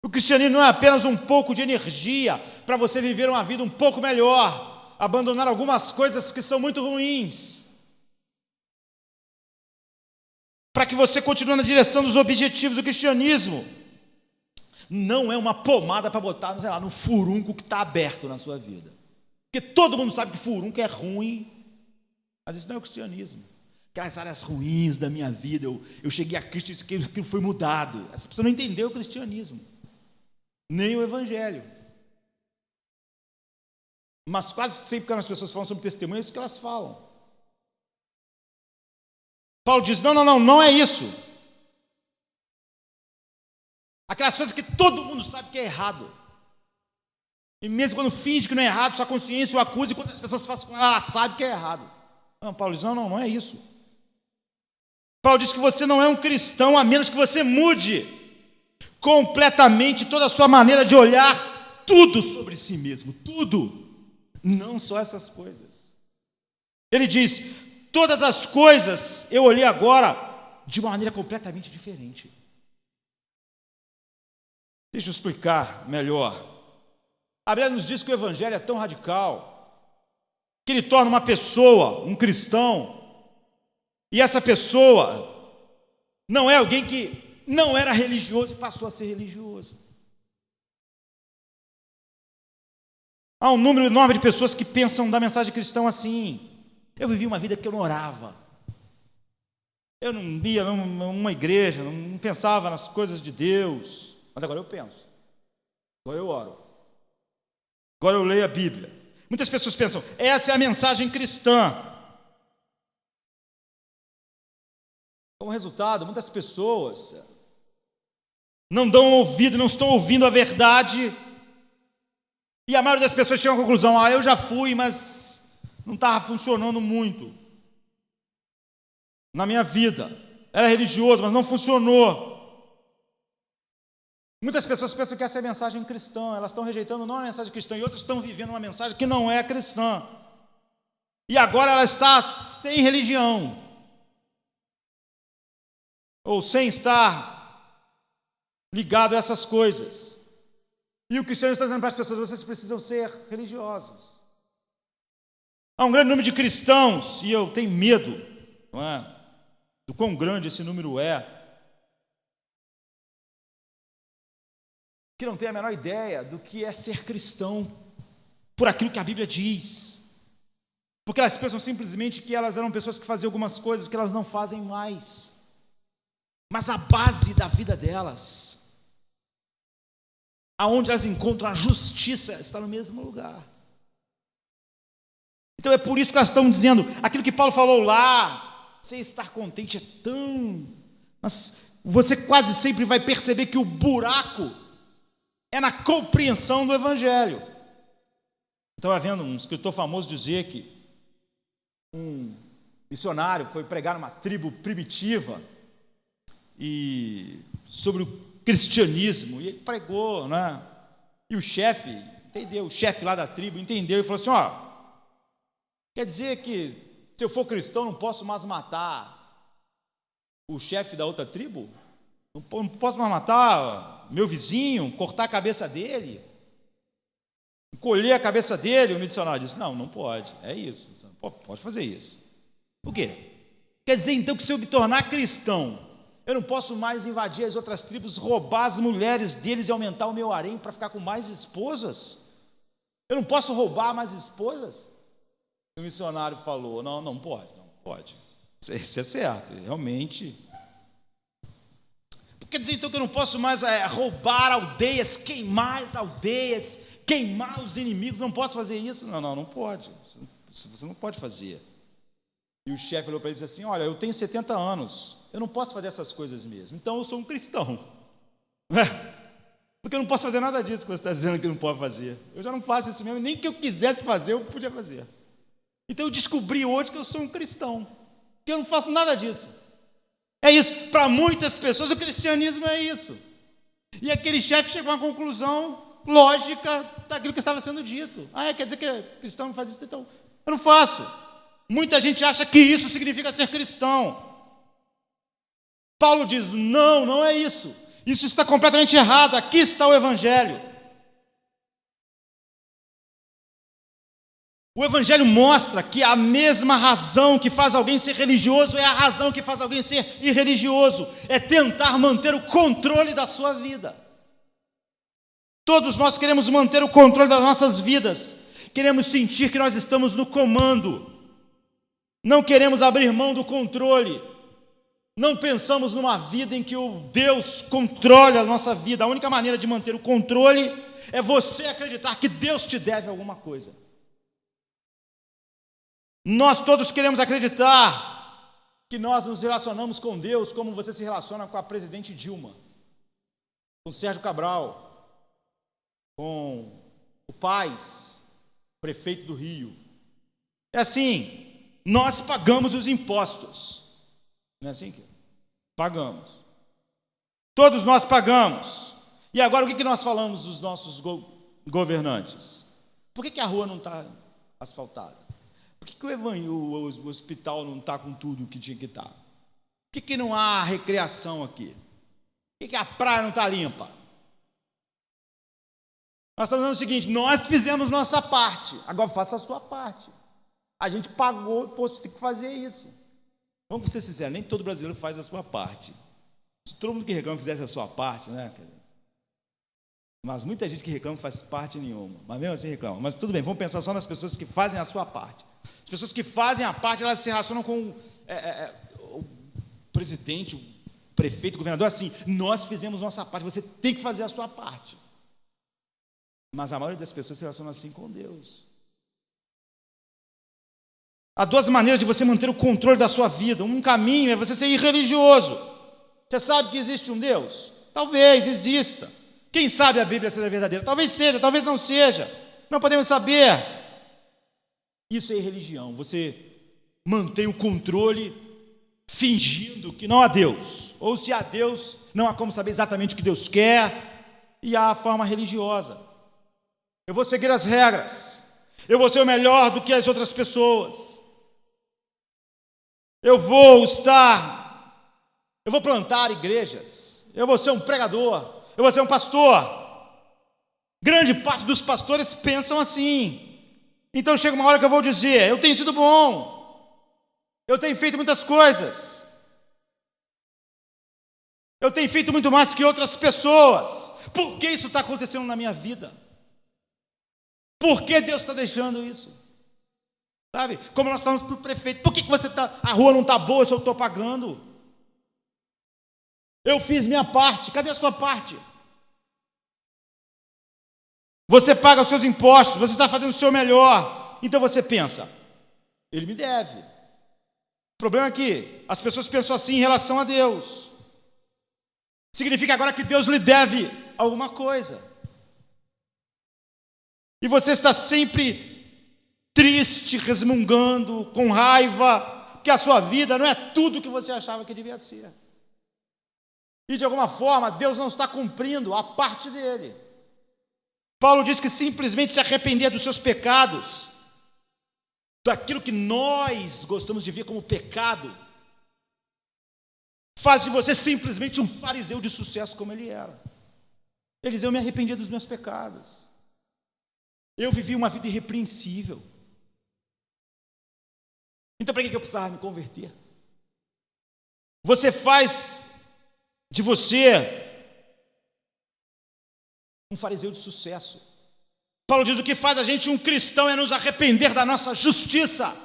O cristianismo não é apenas um pouco de energia para você viver uma vida um pouco melhor, abandonar algumas coisas que são muito ruins, para que você continue na direção dos objetivos do cristianismo. Não é uma pomada para botar, sei lá, no furúnculo que está aberto na sua vida. Porque todo mundo sabe que furúnculo é ruim, mas isso não é o cristianismo. Aquelas áreas ruins da minha vida, eu cheguei a Cristo e aquilo foi mudado. Essa pessoa não entendeu o cristianismo, nem o Evangelho. Mas quase sempre que as pessoas falam sobre testemunho, é isso que elas falam. Paulo diz: não é isso. Aquelas coisas que todo mundo sabe que é errado. E mesmo quando finge que não é errado, sua consciência o acusa, e quando as pessoas fazem com ela, ela sabe que é errado. Não, Paulo diz: não é isso. Paulo diz que você não é um cristão a menos que você mude completamente toda a sua maneira de olhar tudo sobre si mesmo, tudo, não só essas coisas. Ele diz: todas as coisas eu olhei agora de uma maneira completamente diferente. Deixa eu explicar melhor. A Bíblia nos diz que o Evangelho é tão radical que ele torna uma pessoa, um cristão, e essa pessoa não é alguém que não era religioso e passou a ser religioso. Há um número enorme de pessoas que pensam da mensagem cristã assim: eu vivi uma vida que eu não orava, eu não ia numa igreja, não pensava nas coisas de Deus, mas agora eu penso, agora eu oro, agora eu leio a Bíblia. Muitas pessoas pensam: essa é a mensagem cristã. Como resultado, muitas pessoas não dão ouvido, não estão ouvindo a verdade, e a maioria das pessoas chega à conclusão: eu já fui, mas não estava funcionando muito na minha vida, era religioso, mas não funcionou. Muitas pessoas pensam que essa é a mensagem cristã, elas estão rejeitando não a mensagem cristã, e outras estão vivendo uma mensagem que não é cristã, e agora ela está sem religião, ou sem estar ligado a essas coisas. E o cristianismo está dizendo para as pessoas: vocês precisam ser religiosos. Há um grande número de cristãos, e eu tenho medo, não é, do quão grande esse número é, que não tem a menor ideia do que é ser cristão por aquilo que a Bíblia diz, porque elas pensam simplesmente que elas eram pessoas que faziam algumas coisas que elas não fazem mais, mas a base da vida delas, aonde elas encontram a justiça, está no mesmo lugar. Então é por isso que elas estão dizendo aquilo que Paulo falou lá: você estar contente é tão... Mas você quase sempre vai perceber que o buraco é na compreensão do Evangelho. Estava vendo um escritor famoso dizer que um missionário foi pregar numa tribo primitiva e sobre o cristianismo, e ele pregou, né? E o chefe entendeu, o chefe lá da tribo entendeu e falou assim: quer dizer que se eu for cristão não posso mais matar o chefe da outra tribo? Não posso mais matar meu vizinho, cortar a cabeça dele, encolher a cabeça dele? O missionário disse: não pode, é isso, você não pode fazer isso. O quê? Quer dizer então que se eu me tornar cristão, eu não posso mais invadir as outras tribos, roubar as mulheres deles e aumentar o meu harém para ficar com mais esposas? Eu não posso roubar mais esposas? O missionário falou: não pode. Isso é certo, realmente. Quer dizer então que eu não posso mais roubar aldeias, queimar as aldeias, queimar os inimigos? Não posso fazer isso? Não pode. Você não pode fazer. E o chefe olhou para ele e disse assim: olha, eu tenho 70 anos, eu não posso fazer essas coisas mesmo, então eu sou um cristão. Porque eu não posso fazer nada disso que você está dizendo que não pode fazer. Eu já não faço isso mesmo, nem que eu quisesse fazer, eu podia fazer. Então eu descobri hoje que eu sou um cristão, que eu não faço nada disso. É isso, para muitas pessoas o cristianismo é isso. E aquele chefe chegou a uma conclusão lógica daquilo que estava sendo dito. Quer dizer que cristão não faz isso? Então eu não faço. Muita gente acha que isso significa ser cristão. Paulo diz: não é isso. Isso está completamente errado. Aqui está o Evangelho. O Evangelho mostra que a mesma razão que faz alguém ser religioso é a razão que faz alguém ser irreligioso. É tentar manter o controle da sua vida. Todos nós queremos manter o controle das nossas vidas. Queremos sentir que nós estamos no comando. Não queremos abrir mão do controle. Não pensamos numa vida em que o Deus controle a nossa vida. A única maneira de manter o controle é você acreditar que Deus te deve alguma coisa. Nós todos queremos acreditar que nós nos relacionamos com Deus como você se relaciona com a presidente Dilma, com o Sérgio Cabral, com o Paes, prefeito do Rio. É assim, nós pagamos os impostos. Não é assim que pagamos. Todos nós pagamos. E agora o que nós falamos dos nossos governantes? Por que a rua não está asfaltada? Por que o hospital não está com tudo o que tinha que estar? Por que não há recreação aqui? Por que a praia não está limpa? Nós estamos dizendo o seguinte: nós fizemos nossa parte, agora faça a sua parte. A gente pagou, você tem que fazer isso. Vamos ser sinceros, nem todo brasileiro faz a sua parte. Se todo mundo que reclama fizesse a sua parte, né? Mas muita gente que reclama faz parte nenhuma, mas mesmo assim reclama. Mas tudo bem, vamos pensar só nas pessoas que fazem a sua parte. As pessoas que fazem a parte, elas se relacionam com o presidente, o prefeito, o governador, assim: nós fizemos nossa parte, você tem que fazer a sua parte. Mas a maioria das pessoas se relaciona assim com Deus. Há duas maneiras de você manter o controle da sua vida. Um caminho é você ser irreligioso. Você sabe que existe um Deus? Talvez exista. Quem sabe a Bíblia seja verdadeira? Talvez seja, talvez não seja. Não podemos saber. Isso é religião. Você mantém o controle fingindo que não há Deus. Ou se há Deus, não há como saber exatamente o que Deus quer. E há a forma religiosa. Eu vou seguir as regras. Eu vou ser o melhor do que as outras pessoas. Eu vou plantar igrejas. Eu vou ser um pregador. Eu vou ser um pastor. Grande parte dos pastores pensam assim. Então chega uma hora que eu vou dizer: eu tenho sido bom. Eu tenho feito muitas coisas. Eu tenho feito muito mais que outras pessoas. Por que isso está acontecendo na minha vida? Por que Deus está deixando isso? Sabe? Como nós falamos para o prefeito: por que você está, a rua não está boa se eu estou pagando? Eu fiz minha parte, cadê a sua parte? Você paga os seus impostos, você está fazendo o seu melhor. Então você pensa: ele me deve. O problema é que as pessoas pensam assim em relação a Deus. Significa agora que Deus lhe deve alguma coisa. E você está sempre triste, resmungando, com raiva, que a sua vida não é tudo o que você achava que devia ser. E de alguma forma Deus não está cumprindo a parte dele. Paulo diz que simplesmente se arrepender dos seus pecados, daquilo que nós gostamos de ver como pecado, faz de você simplesmente um fariseu de sucesso como ele era. Ele diz: eu me arrependi dos meus pecados. Eu vivi uma vida irrepreensível. Então para que eu precisava me converter? Você faz de você um fariseu de sucesso. Paulo diz: o que faz a gente um cristão é nos arrepender da nossa justiça,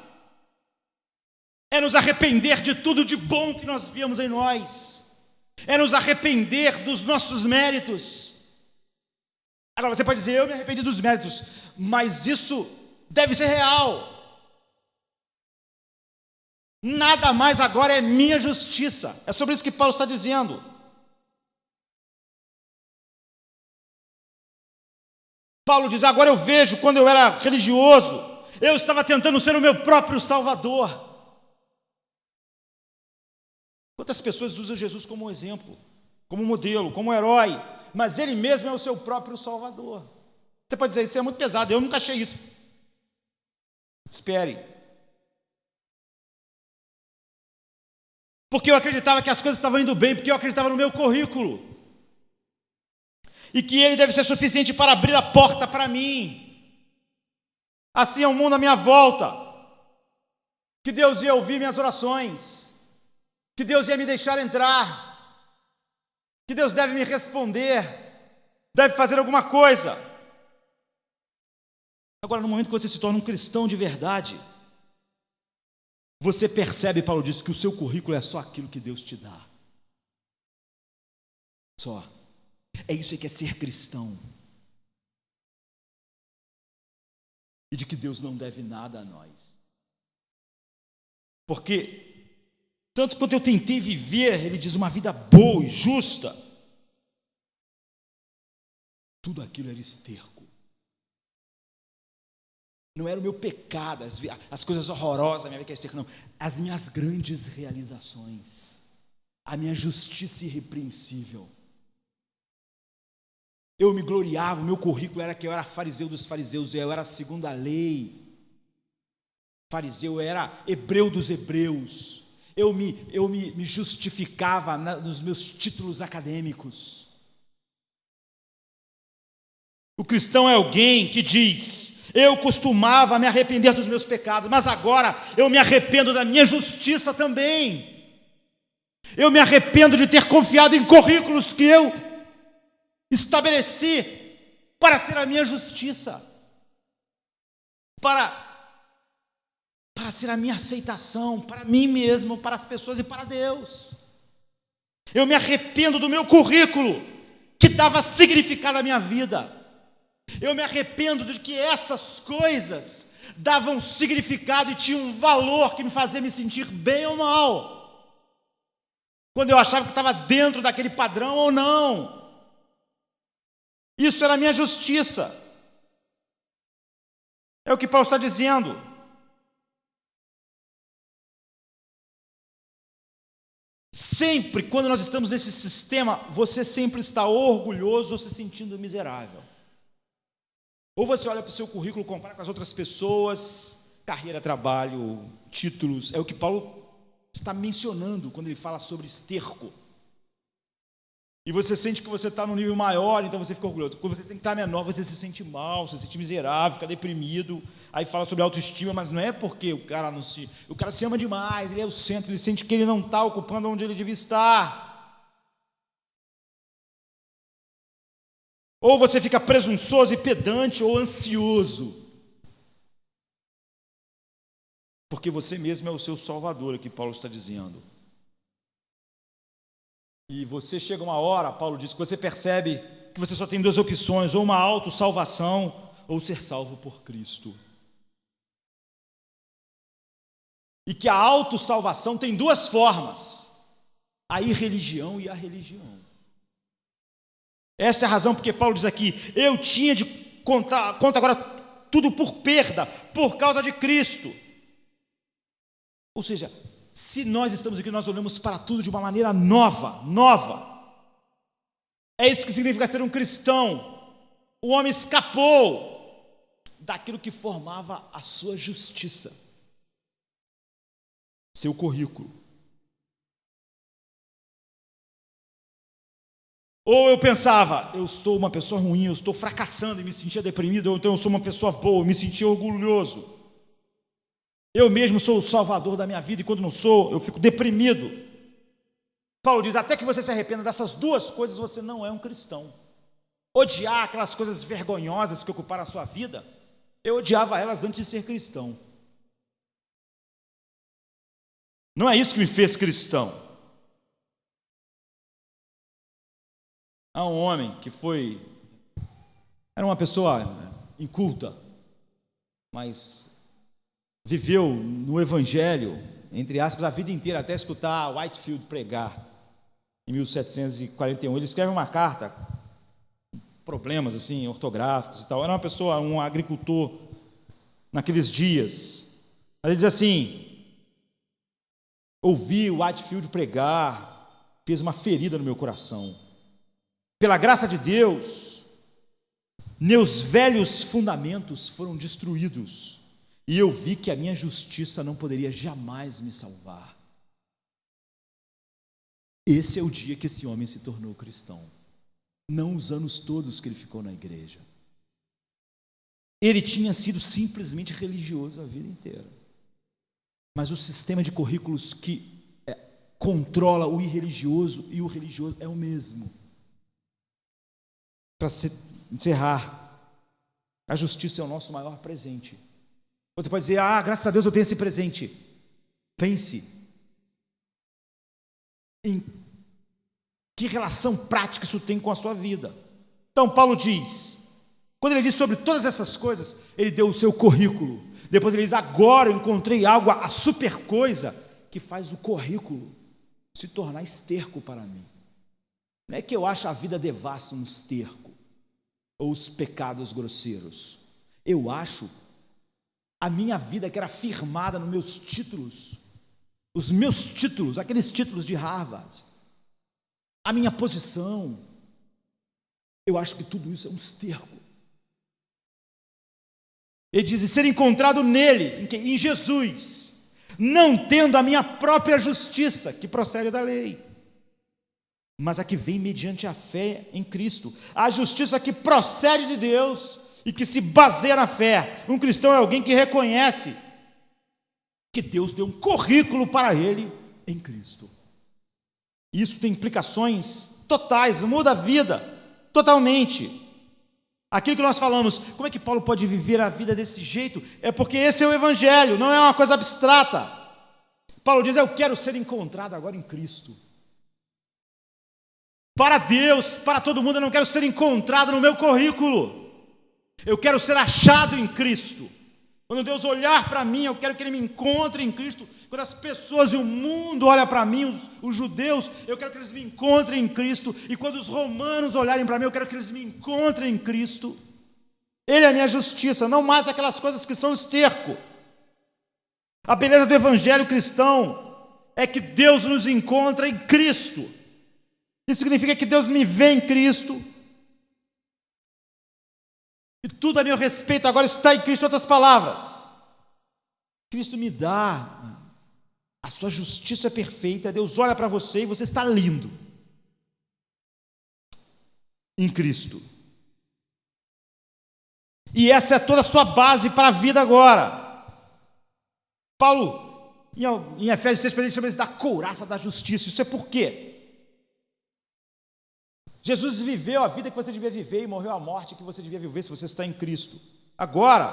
é nos arrepender de tudo de bom que nós víamos em nós, é nos arrepender dos nossos méritos. Agora você pode dizer: eu me arrependi dos méritos, mas isso deve ser real. Nada mais agora é minha justiça. É sobre isso que Paulo está dizendo. Paulo diz: agora eu vejo, quando eu era religioso, eu estava tentando ser o meu próprio salvador. Quantas pessoas usam Jesus como um exemplo, como modelo, como herói, mas ele mesmo é o seu próprio salvador. Você pode dizer: isso é muito pesado, eu nunca achei isso. Espere. Porque eu acreditava que as coisas estavam indo bem, porque eu acreditava no meu currículo. E que ele deve ser suficiente para abrir a porta para mim. Assim é o mundo à minha volta. Que Deus ia ouvir minhas orações. Que Deus ia me deixar entrar. Que Deus deve me responder. Deve fazer alguma coisa. Agora, no momento que você se torna um cristão de verdade, você percebe, Paulo diz, que o seu currículo é só aquilo que Deus te dá. Só. É isso aí que é ser cristão. E de que Deus não deve nada a nós. Porque Tanto quanto eu tentei viver, ele diz, uma vida boa e justa, tudo aquilo era esterco. Não era o meu pecado, as coisas horrorosas da minha vida que é esterco, não. As minhas grandes realizações, a minha justiça irrepreensível. Eu me gloriava, o meu currículo era que eu era fariseu dos fariseus, eu era segundo a lei. Fariseu, eu era hebreu dos hebreus. Eu me justificava nos meus títulos acadêmicos. O cristão é alguém que diz, eu costumava me arrepender dos meus pecados, mas agora eu me arrependo da minha justiça também. Eu me arrependo de ter confiado em currículos que eu estabeleci para ser a minha justiça, para ser a minha aceitação, para mim mesmo, para as pessoas e para Deus. Eu me arrependo do meu currículo, que dava significado à minha vida. Eu me arrependo de que essas coisas davam significado e tinham um valor que me fazia me sentir bem ou mal, quando eu achava que estava dentro daquele padrão ou não. Isso era a minha justiça. É o que Paulo está dizendo. Sempre, quando nós estamos nesse sistema, você sempre está orgulhoso ou se sentindo miserável. Ou você olha para o seu currículo, compara com as outras pessoas, carreira, trabalho, títulos, é o que Paulo está mencionando quando ele fala sobre esterco. E você sente que você está num nível maior, então você fica orgulhoso. Quando você tem que estar menor, você se sente mal, você se sente miserável, fica deprimido. Aí fala sobre autoestima, mas não é porque o cara se ama demais, ele é o centro, ele sente que ele não está ocupando onde ele devia estar. Ou você fica presunçoso e pedante ou ansioso. Porque você mesmo é o seu salvador, é o que Paulo está dizendo. E você chega uma hora, Paulo diz, que você percebe que você só tem duas opções, ou uma autossalvação, ou ser salvo por Cristo. E que a autossalvação tem duas formas, a irreligião e a religião. Essa é a razão porque Paulo diz aqui, eu tinha de conta agora tudo por perda, por causa de Cristo. Ou seja, se nós estamos aqui, nós olhamos para tudo de uma maneira nova. É isso que significa ser um cristão. O homem escapou daquilo que formava a sua justiça, seu currículo. Ou eu pensava, eu sou uma pessoa ruim, eu estou fracassando e me sentia deprimido, ou então eu sou uma pessoa boa, me sentia orgulhoso. Eu mesmo sou o salvador da minha vida e quando não sou, eu fico deprimido. Paulo diz, até que você se arrependa dessas duas coisas, você não é um cristão. Odiar aquelas coisas vergonhosas que ocuparam a sua vida, eu odiava elas antes de ser cristão. Não é isso que me fez cristão. Há um homem que era uma pessoa inculta, mas viveu no Evangelho, entre aspas, a vida inteira, até escutar Whitefield pregar, em 1741. Ele escreve uma carta, problemas assim, ortográficos e tal. Era uma pessoa, um agricultor, naqueles dias. Mas ele diz assim, ouvi Whitefield pregar, fez uma ferida no meu coração. Pela graça de Deus, meus velhos fundamentos foram destruídos. E eu vi que a minha justiça não poderia jamais me salvar. Esse é o dia que esse homem se tornou cristão. Não os anos todos que ele ficou na igreja. Ele tinha sido simplesmente religioso a vida inteira. Mas o sistema de currículos que controla o irreligioso e o religioso é o mesmo. Para encerrar, a justiça é o nosso maior presente. Você pode dizer, graças a Deus eu tenho esse presente. Pense em que relação prática isso tem com a sua vida. Então, Paulo diz, quando ele diz sobre todas essas coisas, ele deu o seu currículo. Depois ele diz, agora eu encontrei algo, a super coisa, que que faz o currículo se tornar esterco para mim. Não é que eu acho a vida devassa um esterco, ou os pecados grosseiros. Eu acho a minha vida que era firmada nos meus títulos, os meus títulos, aqueles títulos de Harvard, a minha posição, eu acho que tudo isso é um esterco. Ele diz, e ser encontrado nele, em Jesus, não tendo a minha própria justiça, que procede da lei, mas a que vem mediante a fé em Cristo, a justiça que procede de Deus e que se baseia na fé. Um cristão é alguém que reconhece que Deus deu um currículo para ele em Cristo. Isso tem implicações totais, muda a vida totalmente. Aquilo que nós falamos, como é que Paulo pode viver a vida desse jeito? É porque esse é o Evangelho, não é uma coisa abstrata. Paulo diz, eu quero ser encontrado agora em Cristo. Para Deus, para todo mundo, eu não quero ser encontrado no meu currículo. Eu quero ser achado em Cristo. Quando Deus olhar para mim, eu quero que Ele me encontre em Cristo. Quando as pessoas e o mundo olham para mim, os judeus, eu quero que eles me encontrem em Cristo. E quando os romanos olharem para mim, eu quero que eles me encontrem em Cristo. Ele é a minha justiça, não mais aquelas coisas que são esterco. A beleza do evangelho cristão é que Deus nos encontra em Cristo. Isso significa que Deus me vê em Cristo. E tudo a meu respeito agora está em Cristo. Outras palavras, Cristo me dá a sua justiça perfeita. Deus olha para você e você está lindo em Cristo. E essa é toda a sua base para a vida agora. Paulo, em Efésios 6, ele chama isso da couraça da justiça. Isso é por quê? Jesus viveu a vida que você devia viver e morreu a morte que você devia viver se você está em Cristo. Agora,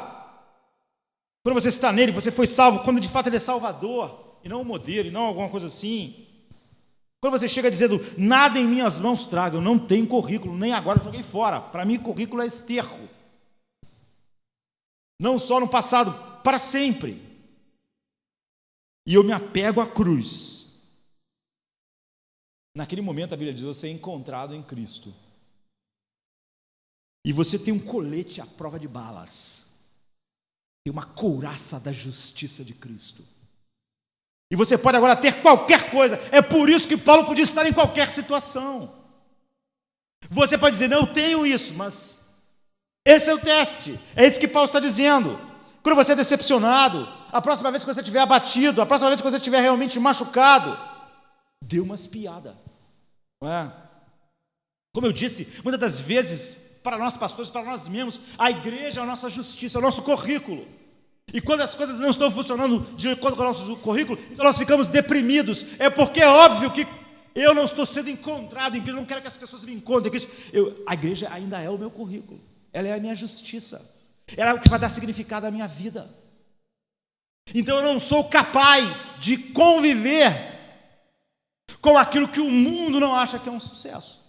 quando você está nele, você foi salvo, quando de fato ele é salvador, e não um modelo, e não alguma coisa assim. Quando você chega dizendo, nada em minhas mãos traga, eu não tenho currículo, nem agora eu joguei fora. Para mim, currículo é esterco. Não só no passado, para sempre. E eu me apego à cruz. Naquele momento a Bíblia diz, você é encontrado em Cristo. E você tem um colete à prova de balas. Tem uma couraça da justiça de Cristo. E você pode agora ter qualquer coisa. É por isso que Paulo podia estar em qualquer situação. Você pode dizer, não, eu tenho isso, mas esse é o teste. É isso que Paulo está dizendo. Quando você é decepcionado, a próxima vez que você estiver abatido, a próxima vez que você estiver realmente machucado, dê uma espiada, não é? Como eu disse, muitas das vezes, para nós pastores, para nós mesmos, a igreja é a nossa justiça, é o nosso currículo. E quando as coisas não estão funcionando de acordo com o nosso currículo, então nós ficamos deprimidos. É porque é óbvio que eu não estou sendo encontrado em Cristo, eu não quero que as pessoas me encontrem em Cristo. A igreja ainda é o meu currículo, ela é a minha justiça, ela é o que vai dar significado à minha vida. Então eu não sou capaz de conviver com aquilo que o mundo não acha que é um sucesso,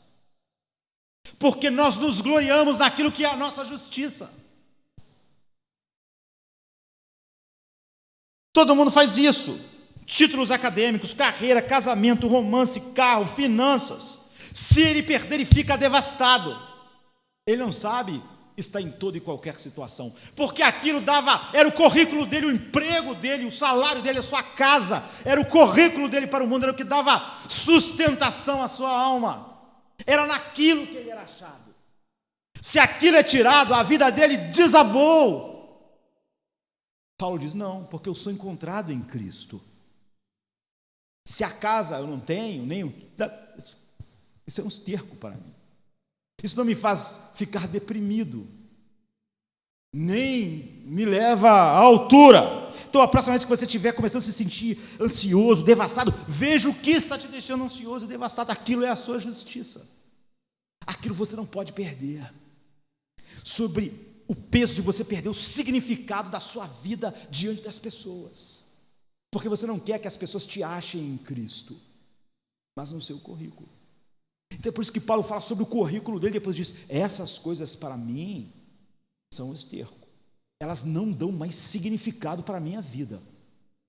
porque nós nos gloriamos naquilo que é a nossa justiça. Todo mundo faz isso. Títulos acadêmicos, carreira, casamento, romance, carro, finanças. Se ele perder, ele fica devastado. Ele não sabe, está em toda e qualquer situação, porque aquilo era o currículo dele, o emprego dele, o salário dele, a sua casa, era o currículo dele para o mundo, era o que dava sustentação à sua alma, era naquilo que ele era achado. Se aquilo é tirado, a vida dele desabou. Paulo diz, não, porque eu sou encontrado em Cristo. Se a casa eu não tenho, isso é um esterco para mim. Isso não me faz ficar deprimido, nem me leva à altura. Então, a próxima vez que você estiver começando a se sentir ansioso, devastado, veja o que está te deixando ansioso e devastado. Aquilo é a sua justiça. Aquilo você não pode perder. Sobre o peso de você perder o significado da sua vida diante das pessoas. Porque você não quer que as pessoas te achem em Cristo, mas no seu currículo. Então é por isso que Paulo fala sobre o currículo dele, depois diz, essas coisas para mim são esterco. Elas não dão mais significado para a minha vida.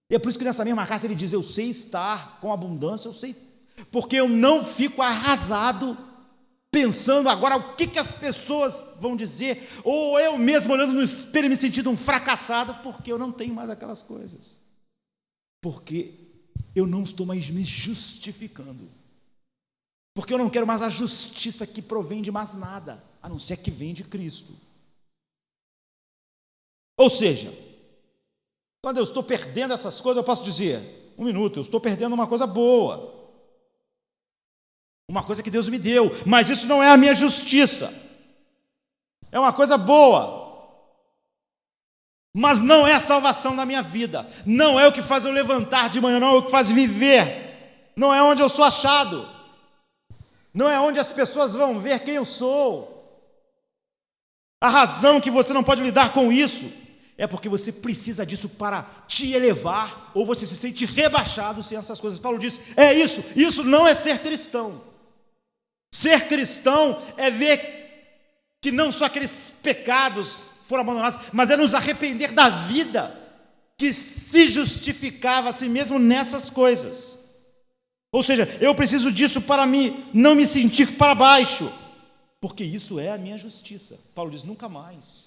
E é por isso que nessa mesma carta ele diz: eu sei estar com abundância, eu sei, porque eu não fico arrasado pensando agora o que as pessoas vão dizer, ou eu mesmo olhando no espelho e me sentindo um fracassado, porque eu não tenho mais aquelas coisas, porque eu não estou mais me justificando, porque eu não quero mais a justiça que provém de mais nada, a não ser que vem de Cristo. Ou seja, quando eu estou perdendo essas coisas, eu posso dizer: um minuto, eu estou perdendo uma coisa boa, uma coisa que Deus me deu, mas isso não é a minha justiça, é uma coisa boa, mas não é a salvação da minha vida, não é o que faz eu levantar de manhã, não é o que faz viver, não é onde eu sou achado, não é onde as pessoas vão ver quem eu sou. A razão que você não pode lidar com isso é porque você precisa disso para te elevar, ou você se sente rebaixado sem essas coisas. Paulo diz: é isso não é ser cristão. Ser cristão é ver que não só aqueles pecados foram abandonados, mas é nos arrepender da vida que se justificava a si mesmo nessas coisas. Ou seja, eu preciso disso para não me sentir para baixo, porque isso é a minha justiça. Paulo diz: nunca mais.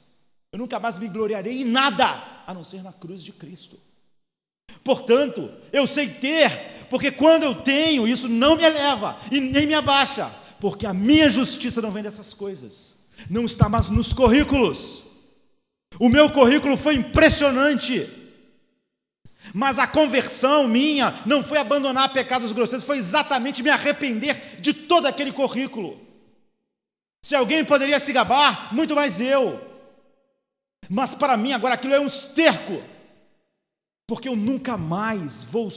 Eu nunca mais me gloriarei em nada, a não ser na cruz de Cristo. Portanto, eu sei ter, porque quando eu tenho, isso não me eleva e nem me abaixa, porque a minha justiça não vem dessas coisas, não está mais nos currículos. O meu currículo foi impressionante, mas a conversão minha não foi abandonar pecados grosseiros, foi exatamente me arrepender de todo aquele currículo. Se alguém poderia se gabar, muito mais eu, mas para mim agora aquilo é um esterco, porque eu nunca mais vou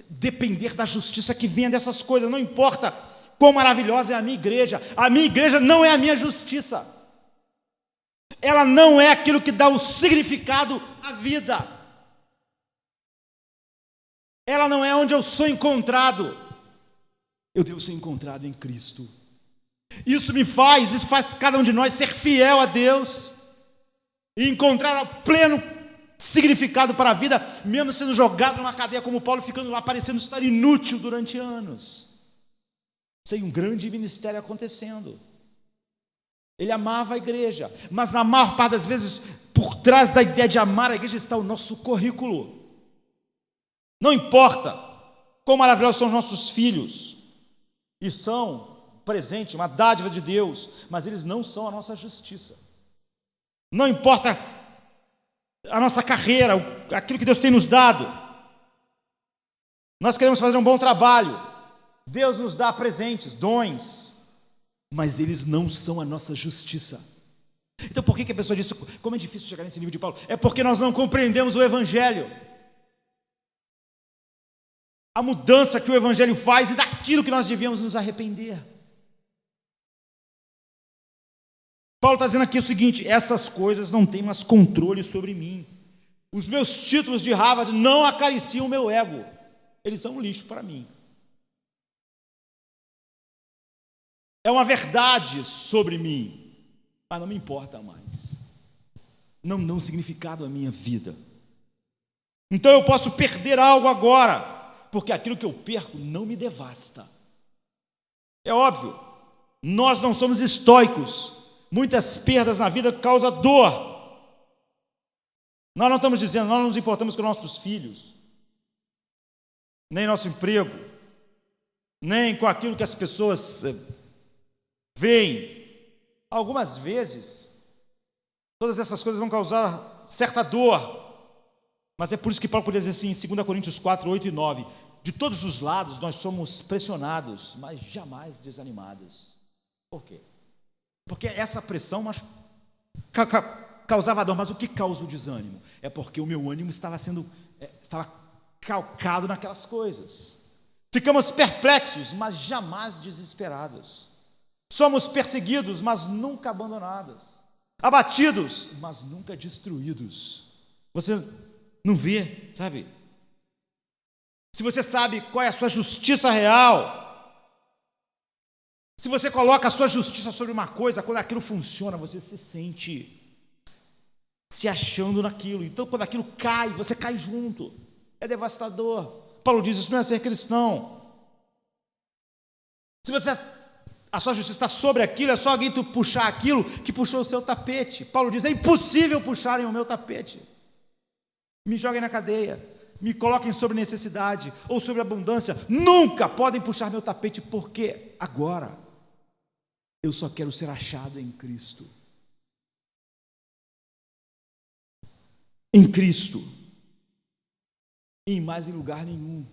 depender da justiça que venha dessas coisas. Não importa quão maravilhosa é a minha igreja não é a minha justiça, ela não é aquilo que dá o significado à vida, ela não é onde eu sou encontrado. Eu devo ser encontrado em Cristo. Isso faz cada um de nós ser fiel a Deus e encontrar o pleno significado para a vida, mesmo sendo jogado numa cadeia como Paulo, ficando lá parecendo estar inútil durante anos, sem um grande ministério acontecendo. Ele amava a igreja, mas na maior parte das vezes, por trás da ideia de amar a igreja está o nosso currículo. Não importa quão maravilhosos são os nossos filhos, e são presente, uma dádiva de Deus, mas eles não são a nossa justiça. Não importa a nossa carreira, aquilo que Deus tem nos dado. Nós queremos fazer um bom trabalho, Deus nos dá presentes, dons, mas eles não são a nossa justiça. Então por que a pessoa diz: como é difícil chegar nesse nível de Paulo? É porque nós não compreendemos o Evangelho, a mudança que o Evangelho faz e daquilo que nós devíamos nos arrepender. Paulo está dizendo aqui o seguinte: essas coisas não têm mais controle sobre mim. Os meus títulos de Harvard não acariciam o meu ego, eles são um lixo para mim. É uma verdade sobre mim, mas não me importa mais, não dão significado à minha vida. Então eu posso perder algo agora, porque aquilo que eu perco não me devasta. É óbvio, nós não somos estoicos. Muitas perdas na vida causam dor. Nós não estamos dizendo, nós não nos importamos com nossos filhos, nem nosso emprego, nem com aquilo que as pessoas veem. Algumas vezes, todas essas coisas vão causar certa dor, mas é por isso que Paulo podia dizer assim, em 2 Coríntios 4, 8 e 9, de todos os lados nós somos pressionados, mas jamais desanimados. Por quê? Porque essa pressão causava dor, mas o que causa o desânimo? É porque o meu ânimo estava calcado naquelas coisas. Ficamos perplexos, mas jamais desesperados. Somos perseguidos, mas nunca abandonados. Abatidos, mas nunca destruídos. Você não vê, sabe? Se você sabe qual é a sua justiça real, se você coloca a sua justiça sobre uma coisa, quando aquilo funciona, você se sente se achando naquilo. Então, quando aquilo cai, você cai junto. é devastador. Paulo diz, isso não é ser cristão. Se a sua justiça está sobre aquilo, é só alguém tu puxar aquilo que puxou o seu tapete. Paulo diz, é impossível puxarem o meu tapete. Me joguem na cadeia, me coloquem sobre necessidade ou sobre abundância, nunca podem puxar meu tapete, porque agora eu só quero ser achado em Cristo. Em Cristo, e mais em lugar nenhum,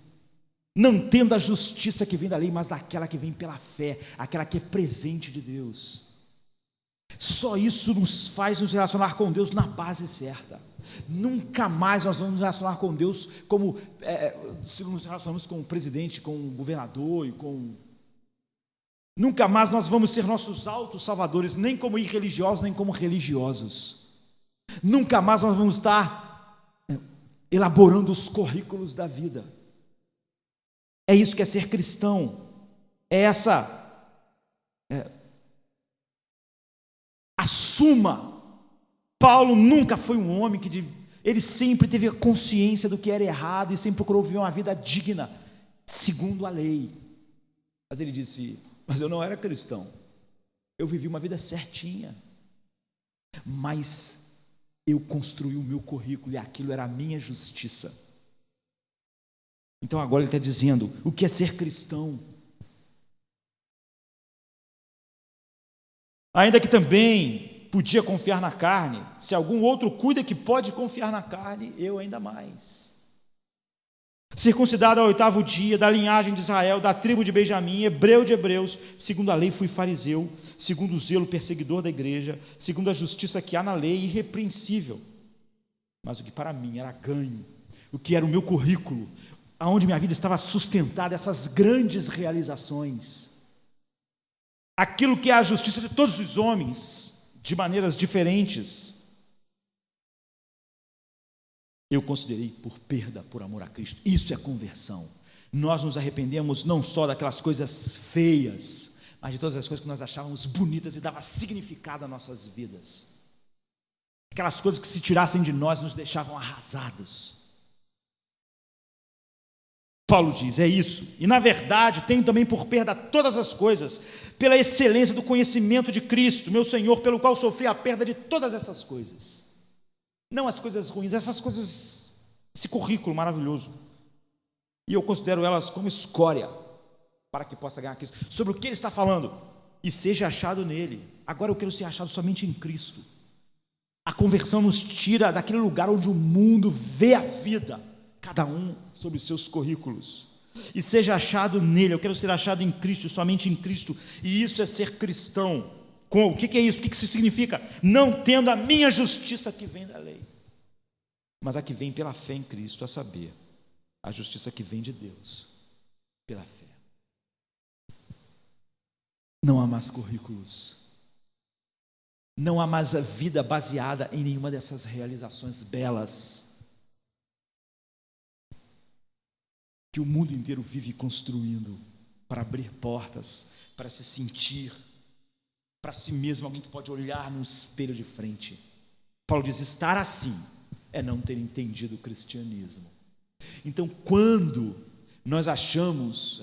não tendo a justiça que vem da lei, mas daquela que vem pela fé, aquela que é presente de Deus. Só isso nos faz nos relacionar com Deus na base certa. Nunca mais nós vamos nos relacionar com Deus como se nos relacionamos com o presidente, com o governador Nunca mais nós vamos ser nossos auto-salvadores, nem como irreligiosos, nem como religiosos. Nunca mais nós vamos estar elaborando os currículos da vida. É isso que é ser cristão. Assuma. Paulo nunca foi um homem ele sempre teve a consciência do que era errado e sempre procurou viver uma vida digna, segundo a lei. Mas ele disse, mas eu não era cristão. Eu vivi uma vida certinha. Mas eu construí o meu currículo e aquilo era a minha justiça. Então agora ele está dizendo, o que é ser cristão? Ainda que também podia confiar na carne, se algum outro cuida que pode confiar na carne, eu ainda mais. Circuncidado ao 8º dia, da linhagem de Israel, da tribo de Benjamim, hebreu de hebreus, segundo a lei fui fariseu, segundo o zelo perseguidor da igreja, segundo a justiça que há na lei, irrepreensível. Mas o que para mim era ganho, o que era o meu currículo, aonde minha vida estava sustentada, essas grandes realizações, aquilo que é a justiça de todos os homens, de maneiras diferentes, eu considerei por perda por amor a Cristo. Isso é conversão. Nós nos arrependemos não só daquelas coisas feias, mas de todas as coisas que nós achávamos bonitas e dava significado às nossas vidas. Aquelas coisas que se tirassem de nós nos deixavam arrasados. Paulo diz, é isso. E na verdade, tenho também por perda todas as coisas, pela excelência do conhecimento de Cristo, meu Senhor, pelo qual sofri a perda de todas essas coisas. Não as coisas ruins, essas coisas, esse currículo maravilhoso. E eu considero elas como escória, para que possa ganhar Cristo. Sobre o que ele está falando? E seja achado nele. Agora eu quero ser achado somente em Cristo. A conversão nos tira daquele lugar onde o mundo vê a vida, cada um sobre os seus currículos, e seja achado nele. Eu quero ser achado em Cristo, somente em Cristo, e isso é ser cristão. O que é isso? O que isso significa? Não tendo a minha justiça que vem da lei, mas a que vem pela fé em Cristo, a saber, a justiça que vem de Deus, pela fé. Não há mais currículos, não há mais a vida baseada em nenhuma dessas realizações belas, que o mundo inteiro vive construindo para abrir portas, para se sentir para si mesmo alguém que pode olhar no espelho de frente. Paulo diz, estar assim é não ter entendido o cristianismo. Então, quando nós achamos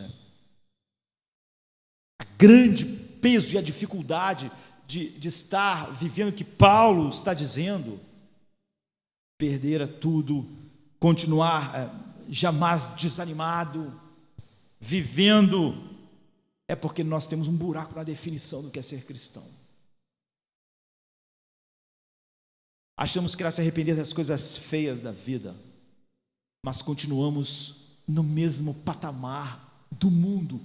a grande peso e a dificuldade de estar vivendo o que Paulo está dizendo, perder a tudo, continuar jamais desanimado, vivendo, é porque nós temos um buraco na definição do que é ser cristão. Achamos que era se arrepender das coisas feias da vida, mas continuamos no mesmo patamar do mundo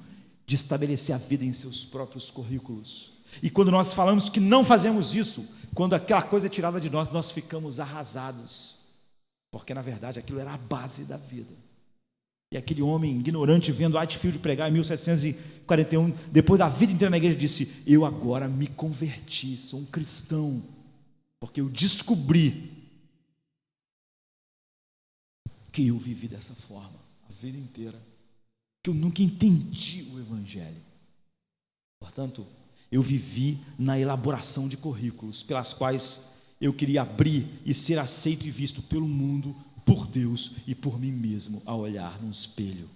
de estabelecer a vida em seus próprios currículos. E quando nós falamos que não fazemos isso, quando aquela coisa é tirada de nós, nós ficamos arrasados. Porque, na verdade, aquilo era a base da vida. E aquele homem ignorante, vendo Whitefield pregar em 1741, depois da vida inteira na igreja, disse, eu agora me converti, sou um cristão, porque eu descobri que eu vivi dessa forma, a vida inteira, que eu nunca entendi o Evangelho. Portanto, eu vivi na elaboração de currículos, pelas quais eu queria abrir e ser aceito e visto pelo mundo por Deus e por mim mesmo a olhar num espelho.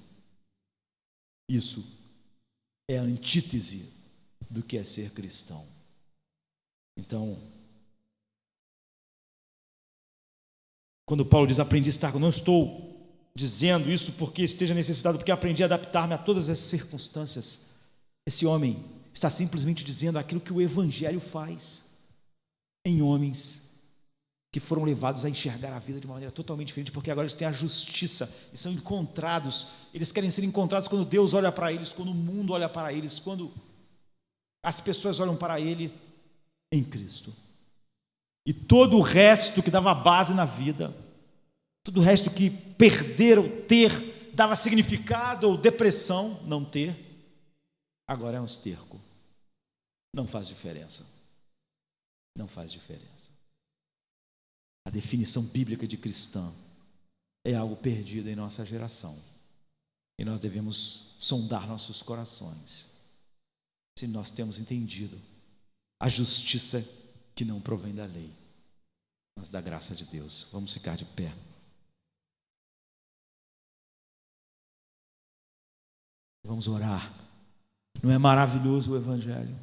Isso é a antítese do que é ser cristão. Então, quando Paulo diz aprendi a estar, eu não estou dizendo isso porque esteja necessitado, porque aprendi a adaptar-me a todas as circunstâncias. Esse homem está simplesmente dizendo aquilo que o Evangelho faz em homens que foram levados a enxergar a vida de uma maneira totalmente diferente, porque agora eles têm a justiça e são encontrados. Eles querem ser encontrados quando Deus olha para eles, quando o mundo olha para eles, quando as pessoas olham para ele em Cristo. E todo o resto que dava base na vida, todo o resto que perder ou ter dava significado ou depressão, não ter, agora é um esterco. Não faz diferença. Não faz diferença. A definição bíblica de cristã é algo perdido em nossa geração. E nós devemos sondar nossos corações, se nós temos entendido a justiça que não provém da lei, mas da graça de Deus. Vamos ficar de pé. Vamos orar. Não é maravilhoso o Evangelho?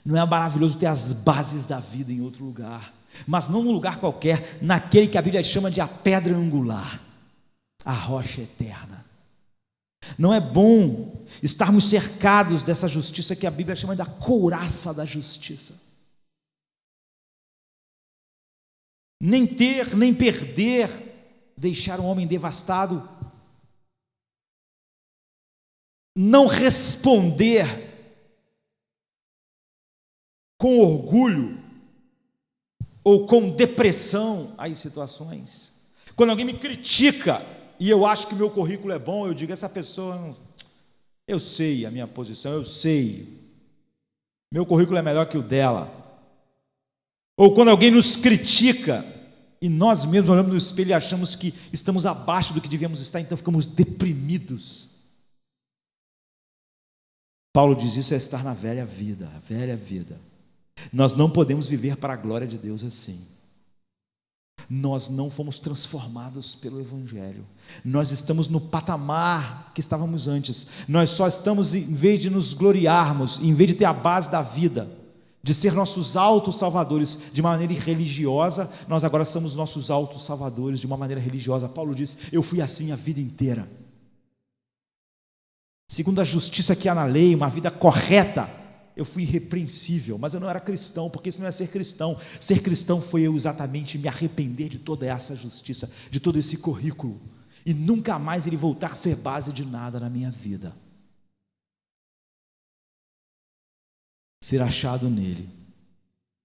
Não é maravilhoso ter as bases da vida em outro lugar, mas não num lugar qualquer, naquele que a Bíblia chama de a pedra angular, a rocha eterna. Não é bom estarmos cercados dessa justiça que a Bíblia chama da couraça da justiça. Nem ter, nem perder, deixar um homem devastado, não responder com orgulho ou com depressão às situações. Quando alguém me critica e eu acho que meu currículo é bom, eu digo, essa pessoa, eu sei a minha posição, eu sei, meu currículo é melhor que o dela. Ou quando alguém nos critica e nós mesmos olhamos no espelho e achamos que estamos abaixo do que devíamos estar, então ficamos deprimidos. Paulo diz, isso é estar na velha vida, a velha vida. Nós não podemos viver para a glória de Deus assim. Nós não fomos transformados pelo Evangelho. Nós estamos no patamar que estávamos antes. Nós só estamos, em vez de nos gloriarmos, em vez de ter a base da vida, de ser nossos auto-salvadores de maneira religiosa, nós agora somos nossos auto-salvadores de uma maneira religiosa. Paulo diz, eu fui assim a vida inteira. Segundo a justiça que há na lei, uma vida correta, eu fui irrepreensível, mas eu não era cristão, porque isso não é ser cristão. Ser cristão foi eu exatamente me arrepender de toda essa justiça, de todo esse currículo, e nunca mais ele voltar a ser base de nada na minha vida. Ser achado nele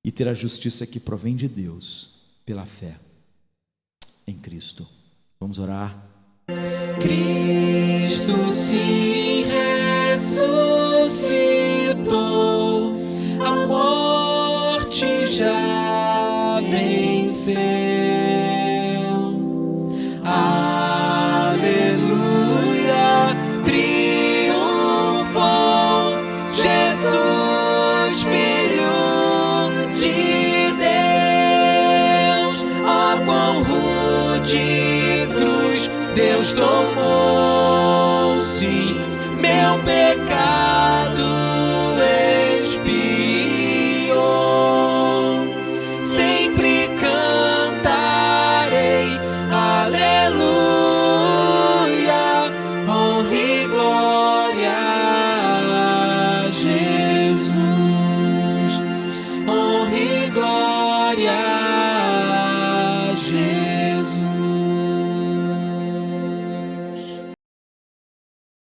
e ter a justiça que provém de Deus pela fé em Cristo. Vamos orar. Cristo se